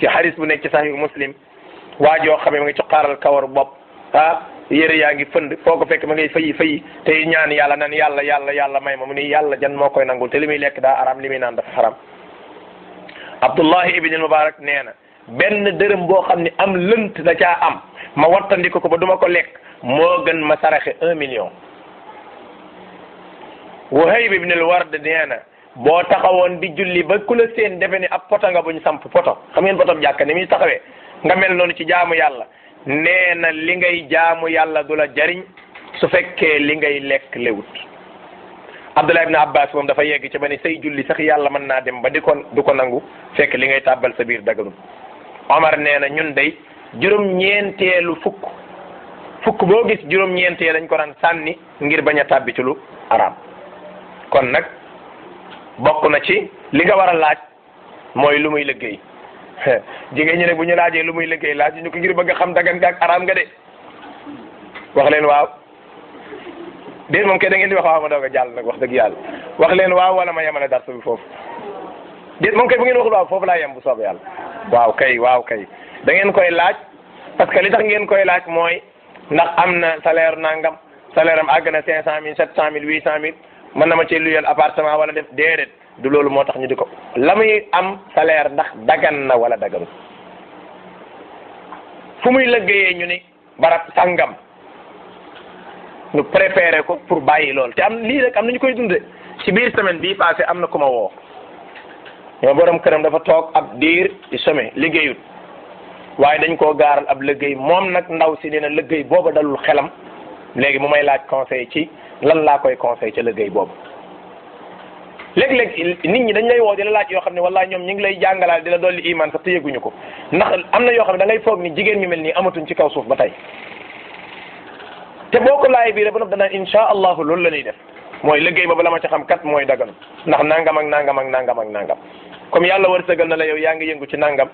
ci hadis bu nekk ci Sahih Muslim waa joo xam ne ma ngi cuqaaral kawar bopp yére yaa ngi fënd foo ko fekk ma ngay fayi tey ñaan yàlla nan yàlla may ma mu ni yàlla jan moo koy nangul te li muy lekk daa aram li muy naan dafa xaram Abdullahi ibn al-Mubarak nee na benn dërëm boo xam ne am lënt da caa am ma wattandiko ko ba duma ko lekk moo gën ma saraxe 1 million Wahayb ibn al-Ward nee na boo taxawoon di julli ba ku la seen defe ni ab poto nga buñ samp poto xam ngeen poto jàkka ni muy taxawee nga mel noonu ci jaamu yàlla nee na li ngay jaamu yàlla du la jariñ su fekkee li ngay lekk lewut Abdullah ibn Abbas moom dafa yegg ci ba ni say julli sax yàlla mën naa dem ba du ko nangu fekk li ngay tàbbal sa biir daganul Omar nee na ñun day juróom-ñeenteelu fukk boo gis juróom-ñeentee dañ ko daan sànni ngir bañ a tàbbi ci lu araam kon nag bokk na ci li nga war a laaj mooy lu muy liggéey jigéen ñi ne bu ñu laajee lu muy liggéey laaj ñu ko ngir bëgg a xam dagan nga ak araam nga de wax leen waaw déet moom kay da ngeen di wax waaw ma doog a jàll nag wax dëgg yàlla wax leen waaw wala ma yemale darsu bi foofu déet moom kay bu ngeen waxul waaw foofu laa yem bu soobee yàlla waaw kay da ngeen koy laaj parce que li tax ngeen koy laaj mooy ndax am na salaire nangam salaire am àgg na 500000 700000 800000 mën na ma ci luyal appartement wala def déedéet du loolu moo tax ñu di ko la muy am salaire ndax dagan na wala daganul fu muy liggéeyee ñu ni barab sangam ñu préparé ko pour bàyyi lool te am lii rek am na ñu koy dunde ci biir semaine bii passé am na ku ma woo ñoo borom këram dafa toog ab diir di semaine liggéeyut waaye dañ koo gaaral ab liggéey moom nag ndaw si nee na liggéey booba dalul xelam léegi mu may laaj conseil ci lan laa koy conseil ca liggéey boobu léeg-léeg nit ñi dañ lay woo di la laaj yoo xam ne wallahi ñoom ñu ngi lay jàngalaal di la dolli iman sax te yëguñu ko ndax am na yoo xam ne da ngay foog ni jigéen ñu mel nii amatuñ ci kaw suuf ba tey te boo ko laay bii rek ba noppi danaan insha allahu loolu la ñuy def mooy liggéey ba la ma ci xam kat mooy daganu ndax nangam ak nangam ak nangam ak nangam comme yàlla wërsëgal na la yow yaa ngi yëngu ci nangam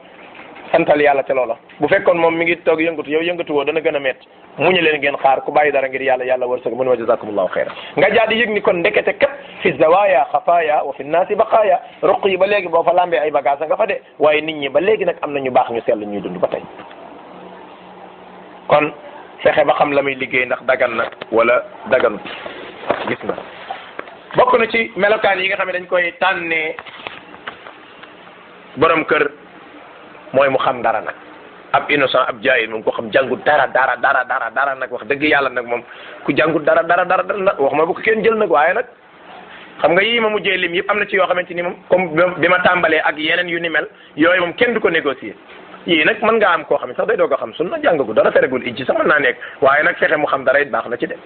santal yàlla te loola bu fekkoon moom mi ngi toog yëngatu yow yëngatu woo dana gën a métti muñu leen ngeen xaar ku bàyyi dara ngir yàlla wërsëg mu ne wa jazakumullahu xayran nga jaar di yëg ni kon ndekete kat fi zawaya xafaaya wa fi naasi baqaaya ruq yi ba léegi boo fa lambee ay bagage nga fa de waaye nit ñi ba léegi nag am na ñu baax ñu sell ñuy dund ba tey kon fexe ba xam la muy liggéey ndax dagan na wala daganut gis nga bokk na ci melokaan yi nga xam ne dañ koy tànnee borom kër mooy mu xam dara nag ab innocent ab jaayil moom ko xam jàngut dara nag wax dëgg yàlla nag moom ku jàngut dara nag wax ma bu ko kenn jël nag waaye nag xam nga yii ma mujjee lim yëpp am na ci yoo xamante ni moom comme bi ma tàmbalee ak yeneen yu ni mel yooyu moom kenn du ko négocier yii nag mën ngaa am koo xam ne sax day doog a xam sunna jàngagu dara feregul ijji sax mën naa nekk waaye nag fexe mu xam dara it baax na ci de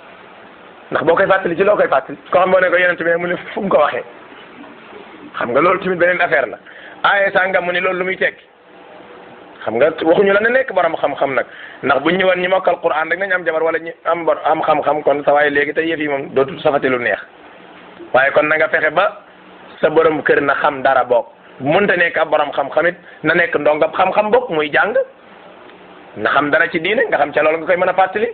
ndax boo koy fàttali ci loo koy fàttali koo xam boo ne ko yeneen tamit mu ne fu mu ko waxee xam nga loolu tamit beneen affaire la aaye sàngam mu ne loolu lu muy tekki xam nga waxuñu la ne nekk borom xam-xam nag ndax buñ ñëwoon ñi mokkal Qur'an rek nañ am jabar wala ñu am xam-xam kon sa waaye léegi te yëf yi moom dootul safati lu neex waaye kon na nga fexe ba sa borom kër na xam dara bokk bu mënta nekk ab borom xam-xamit na nekk ndongab xam-xam bokk muy jàng na xam dara ci diine nga xam ca loolu nga koy mën a fàttali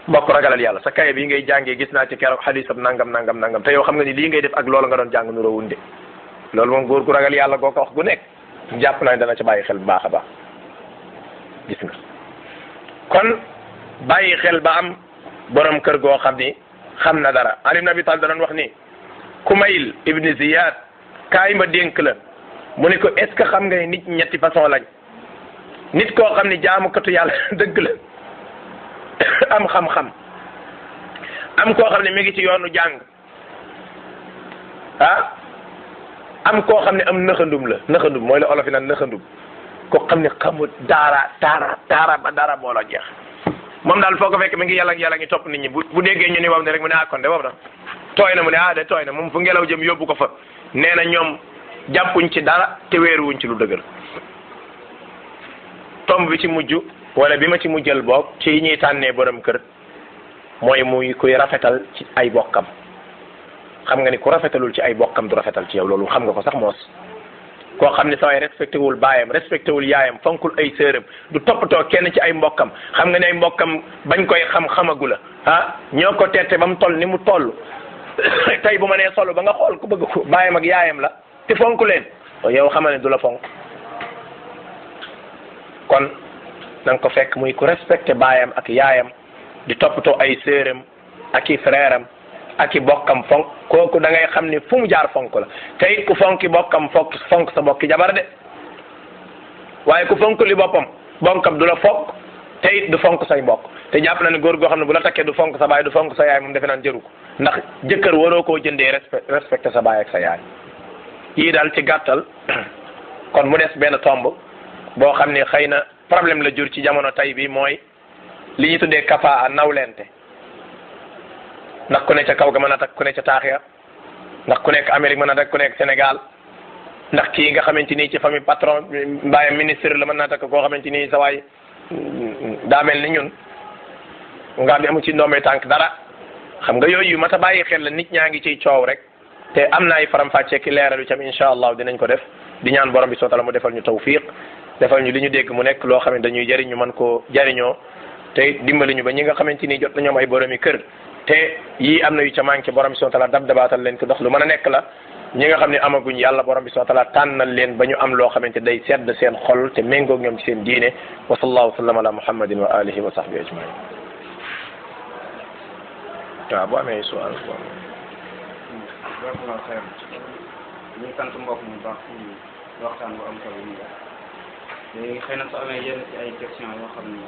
mbokk ragalal yàlla sa kaye bi ngay jàngee gis naa ci keroog xadis ab nangam te yow xam nga ni lii ngay def ak loolu nga doon jàng nuroo wunde loolu moom góor gu ragal yàlla goo ko wax gu nekk jàpp naa ne dana ci bàyyi xel bu baax a baax gis nga kon bàyyi xel ba am borom kër goo xam ni xam na dara Ali ibn Abi Talib da doon wax ni Kumayl ibn Ziyad kaay ma dénk la mu ne ko est ce que xam nga ni nit ñetti façon lañ nit koo xam ni jaamukatu yàlla dëgg la am xam-xam am koo xam ne mi ngi ci yoonu jàng am koo xam ne am nëxandum la nëxandum mooy la olof yi naan nëxandum koo xam ne xamul daara ba dara moo la jeex moom daal foo ko fekk mi ngi yàlla ngi topp nit ñi bu déggee ñu ni waaw ne rek mu ne kon de boobu na tooy na mu ne de tooy na moom fu ngelaw jëm yóbbu ko fa nee na ñoom jàppuñ ci dara te weeruwuñ ci lu dëgër tomb bi ci mujj wala bi ma ci mujjal boog ci yi ñuy tànnee borom kër mooy muy kuy rafetal ci ay bokkam xam nga ni ku rafetalul ci ay bokkam du rafetal ci yow loolu xam nga ko sax moos koo xam ne saway respecté wul baayam respecté wul yaayam fonkul ay sëram du toppatoo kenn ci ay mbokkam xam nga ne ay mbokkam bañ koy xamagu la ñoo ko tette ba mu toll ni mu toll tey bu ma nee solo ba nga xool ku bëgg ko baayam ak yaayam la te fonku leen yow xamal ne du la fonk kon na nga ko fekk muy ku respecté baayam ak yaayam di toppatoo ay sëram ak i frère am ak i bokkam fonk kooku da ngay xam ni fu mu jaar fonk la te it ku fonki bokkam fonk sa bokki jabar de waaye ku fonk li boppam bonkam du la fonk te it du fonk say mbokk te jàpp na ne góor goo xam ne bu la takkee du fonk sa baay du fonk sa yaay moom defe naan jëru ko ndax jëkkër waroo koo jëndee respecté sa baay ak sa yaay yii daal ci gàttal kon mu des benn tomb boo xam ne xëy na problème la jur ci jamono tay bi mooy li ñu tuddee kafaa nawlente ndax ku ne ca kaw ga mën a takk ku ne ca taax ya ndax ku nekk Amérique mën a takk ku nekk Sénégal ndax kii nga xamante ni ci famille patron mbaayam ministre la mën naa takk koo xamante ni sa waay daa mel ni ñun nga xam ne amu ci ndombee tànk dara xam nga yooyu yu mat a bàyyi xel la nit ñaa ngi ciy coow rek te am na ay faram-fàccee ki leeral yu tam incha allah dinañ ko def di ñaan borom bi subhanahu wa ta'ala mu defal ñu tawfiq defal ñu li ñu dégg mu nekk loo xam ne dañuy jëriñ ñu mën koo jëriñoo te dimbali ñu ba ñi nga xamante ni jot nañoo am ay boromi kër te yii am na yu ca manqué borom bi subhanahu wa ta'ala dabaatal leen ko dox lu mën a nekk la ñi nga xam ne amaguñ yàlla borom bi subhanahu wa ta'ala tànnal leen ba ñu am loo xamante day sedd seen xol te méngoog ñoom ci seen diine wa sallallahu sallam ala muhammadin wa alihi wa sahbihi ajmain waaw bu amee suwaal ñu sant mbokk mu baax ci waxtaan bu am solo yi léegi xëy na su amee yenn ci ay question yoo xam ne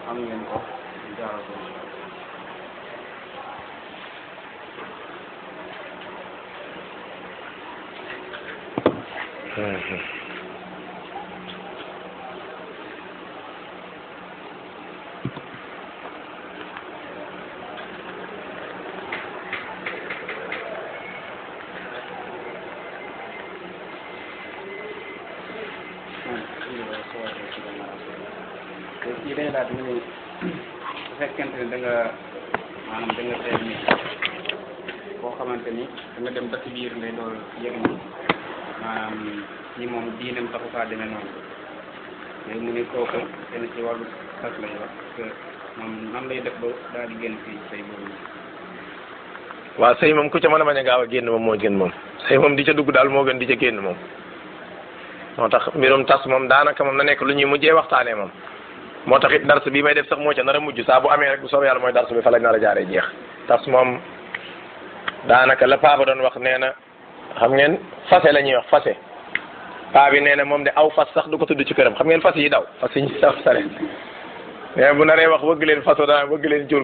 am ngeen ko jaaral ko kii day laaj mu ne fekkente ne da nga maanaam da nga teel nit boo xamante ni da nga dem ba ci biir ngay doon yëg ni maanaam ñi moom diineem taxu kaa demee noonu léegi mu ne kooku dana ci wàllu tas lay wax parce que moom nan lay def ba daal di génn fii say boobu. waaw sëy moom ku ca mën a bañ a gaaw a génn moom moo gën moom sëy moom di ca dugg daal moo gën di ca génn moom moo tax mbirum tas moom daanaka moom na nekk lu ñuy mujjee waxtaanee moom moo tax it dars bi may def sax moo ca nar a mujj saa bu amee rek bu soobee yàlla mooy dars bi fa la nar a jaaree jeex tas moom daanaka la paa ba doon wax nee na xam ngeen fase la ñuy wax fase paa bi nee na moom de aw fas sax du ko tudd ci këram xam ngeen fas yi daw fas yi ñuy daw sare mais bu naree wax wëgg leen faso daan wëgg leen jur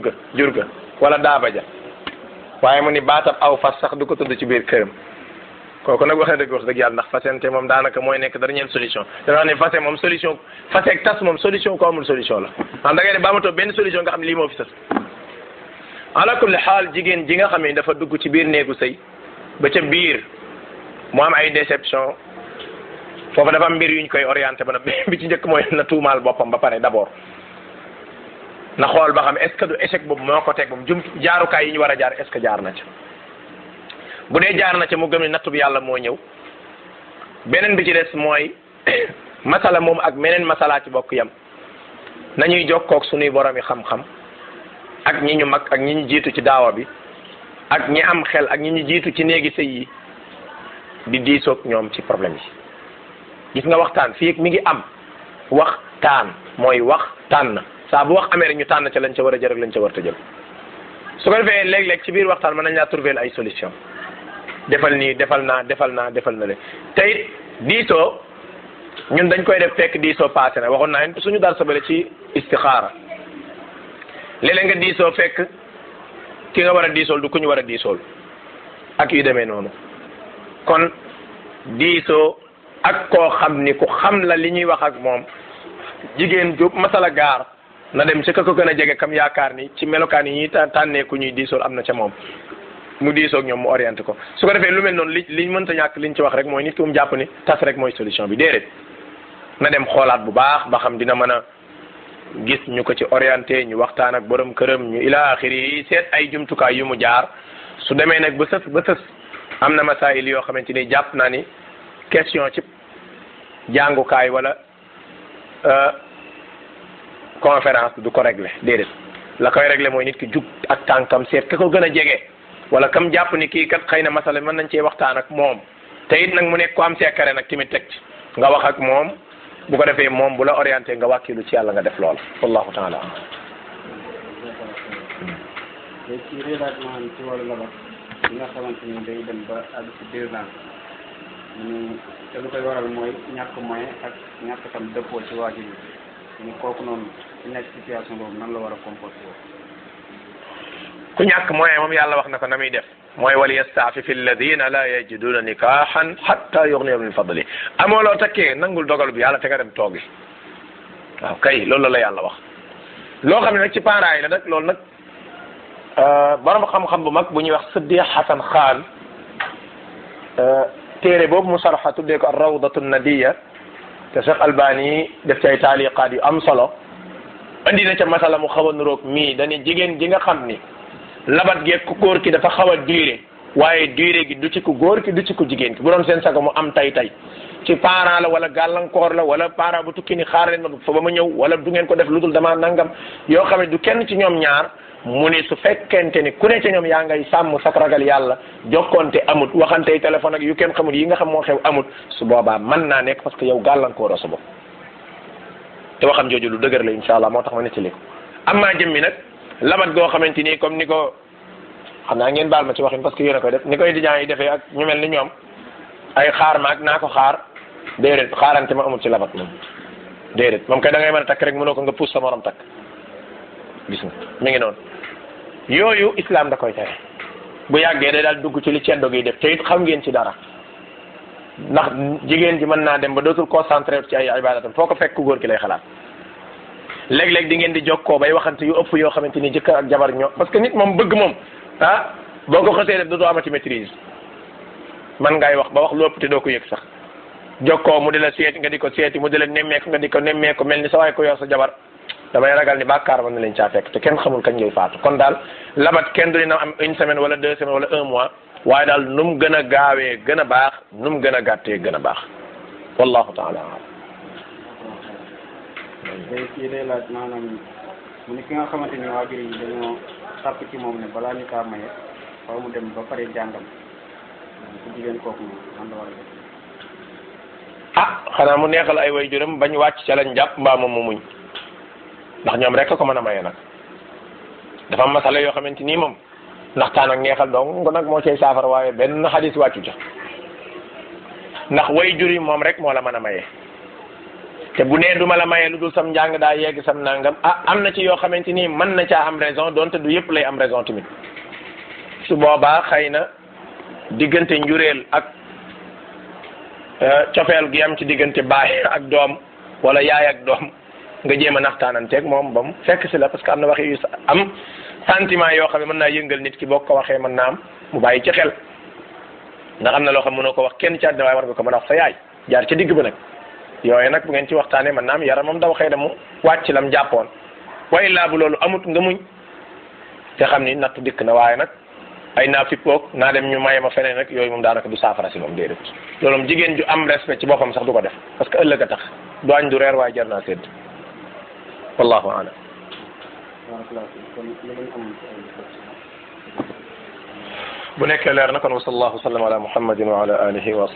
ga wala daaba ja waaye mu ni baatab aw fas sax du ko tudd ci biir këram kooku nag waxee dëgg wax dëgg yàlla ndax fasente moom daanaka mooy nekk dernière solution dafa wax ne fase moom solution fase ak tas moom solution ko amul solution la xam da ngay ne ba amatoo benn solution nga xam ne lii moo fi sës ala kulli xaal jigéen ji nga xam ne dafa dugg ci biir néegu sëy ba ca biir mu am ay déception foofu dafa am mbir yuñ koy orienté ba nag bi ci njëkk mooy na tuumaal boppam ba pare d'abord na xool ba xam est-ce que du échec boobu moo ko teg moom jaarukaay yi ñu war a jaar est-ce que jaar na ca bu dee jaar na ca mu gëm ne nattu bi yàlla moo ñëw beneen bi ci des mooy masala moom ak meneen masala ci bokk yam nañuy jokkoog suñuy borom yi xam-xam ak ñi ñu mag ak ñi ñu jiitu ci daawa bi ak ñi am xel ak ñi ñu jiitu ci néegi sëy yi di diisoog ñoom ci problème yi gis nga waxtaan fii ak mi ngi am waxtaan mooy waxtaan saa bu wax amee rek ñu tànn ca lañ ca war a jël ak lañ ca war a jël su ko defee léeg-léeg ci biir waxtaan mën nañ laa trouver ay solution defal nii defal naa le te it diisoo ñun dañ koy def fekk diisoo passé na waxoon naa suñu dar sabale ci istixaara léeg-léeg nga diisoo fekk ki nga war a diisool du ku ñu war a diisool ak yu demee noonu kon diisoo ak koo xam ni ku xam la li ñuy wax ak moom jigéen ju masala gaar na dem ci ka ko gën a jege kam yaakaar ni ci melokaan yi ñuy tànnee ku ñuy diisool am na ca moom mu diisoog ñoom mu orienté ko su ko defee lu mel noonu liñ mënta ñàkk liñ ci wax rek mooy nit ki mu jàpp ni tas rek mooy solution bi déedéet na dem xoolaat bu baax ba xam dina mën a gis ñu ko ci orienté ñu waxtaan ak borom këram ñu ila axiri yi seet ay jumtukaay yu mu jaar su demee nag ba sës am na masaayil yoo xamante ni jàpp naa ni question ci jàngukaay wala conférence du ko réglé déedéet la koy réglé mooy nit ki jug ak tànkam seet ka ko gën a jege wala kam jàpp ni kii kat xëy na masala mën nañ cee waxtaan ak moom te it nag mu nekk ko am sekkare nag tamit teg ci nga wax ak moom bu ko defee moom bu la orienté nga wàkkilu ci yàlla nga def lool wallahu taala léegi ci relâchement ci wàllu labat bi nga xamante ni day dem ba àgg ci 2 ans ñu te lu koy waral mooy ñàkk moyen ak ñàkk tam dëppoo ci waajur yi ñu kooku noonu ci nekk situation boobu nan la war a comporté ku ñàkk moyen moom yàlla wax na ko na muy def mooy wal yastaafifi alladina la yajiduna nikahan hatta yughniyahum min fadli amoo loo takkee nangul dogal bi yàlla te nga dem toogi waaw kay loolu la yàlla wax loo xam ne nag ci parents yi la nag loolu nag borom xam-xam bu mag bu ñuy wax Siddiq Hasan Khan téere boobu mu sarxa tuddee ko ar-rawdatu nadiya te Cheikh Albani def ci ay taaliqaat yu am solo andi na ca masala mu xaw a nuroog mii dañuy jigéen ji nga xam ni labat geeg ku góor ki dafa xaw a duré waaye duré gi du ci ku góor ki du ci ku jigéen ki bu doon seen sago mu am tay ci parent la wala gàllankoor la wala parent bu tukki ni xaar leen ma fa ba ma ñëw wala du ngeen ko def lu dul damaa nangam yoo xam ne du kenn ci ñoom ñaar mu ni su fekkente ni ku ne ci ñoom yaa ngay sàmm sak ragal yàlla jokkonte amut waxantey téléphone ak yu kenn xamul yi nga xam moo xew amut su boobaa mën naa nekk parce que yow gàllankooroo sa bopp te waxam jooju lu dëgër la incha allah moo tax ma nettali ko am maa jëmmi nag labat goo xamante ni comme ni ko xam naa ngeen baal ma ci waxin parce que yéen a koy def ni koy étudiants yi defee ak ñu mel ni ñoom ay xaar ma ak naa ko xaar déedéet xaarante ma amul ci labat moom déedéet moom kay da ngay mën a takk rek mënoo ko nga pousse sa morom takk gis nga mi ngi noonu yooyu islam da koy tere bu yàggee day daal dugg ci li ceddo gi def te it xam ngeen ci dara ndax jigéen ji mën naa dem ba dootul concentré ci ay ibadatam foo ko fekk ku góor ki lay xalaat léeg-léeg di ngeen di jokkoo bay waxante yu ëpp yoo xamante ni jëkkër ak jabar ñoo parce que nit moom bëgg moom boo ko xasee def dootoo amati maîtrise man ngay wax ba wax lu ëpp te doo ko yëg sax jokkoo mu di la seeti nga di ko seeti mu di la nemmeeku nga di ko nemmeeku mel ni sa waay ko yor sa jabar damay ragal ni bàkkaar mën na leen caa fekk te kenn xamul kañ ngay faatu kon daal labat kenn du dina am une semaine wala 2 semaines wala 1 mois waaye daal nu mu gën a gaawee gën a baax nu mu gën a gàttee gën a baax wallahu taala alam. kii day laaj maanaam mu ni ki nga xamante ni waajur yi dañoo sàpp ci moom ne balaa ñu kaa maye waaw mu dem ba pare jàngam ku jigéen kooku man la war a def. xanaa mu neexal ay waajuram bañ wàcc ca lañ jàpp mbaa moom mu muñ ndax ñoom rek ko mën a maye nag dafa am masala yoo xamante ni moom ndaxtaan ak neexal donc nag moo cay saafara waaye benn xadis wàccu ca ndax waajur yi moom rek moo la mën a maye te bu nee du ma la maye lu dul sam njàng daa yegg sam nangam am na ci yoo xamante ni mën na caa am raison donte du yëpp lay am raison tamit su boobaa xëy na diggante njureel ak cofeel gi am ci diggante baay ak doom wala yaay ak doom nga jéem a naxtaananteeg moom ba mu fekk si la parce que am na wax yu am sentiment yoo xam ne mën naa yëngal nit ki boo ko waxee mën naa am mu bàyyi ci xel ndax am na loo xam mënoo ko wax kenn ci àddina waaye war nga ko mën a wax sa yaay jaar ci digg ba nag yooyu nag bu ngeen ci waxtaanee mën naa am yaramam daw xëy na mu wàcc lam jàppoon waaye laa bu loolu amut nga muñ te xam ni nattu dikk na waaye nag ay naa fippoog naa dem ñu maye ma feneen rek yooyu moom daanaka du saafara si moom déedéet loolu moom jigéen ju am respect ci boppam sax du ko def parce que ëllëg a tax du añ du reer waaye jar naa sédd wallahu a'lam. bu nekkee leer na kon wa sallallahu sallam ala muhammadin wa ala alihi wa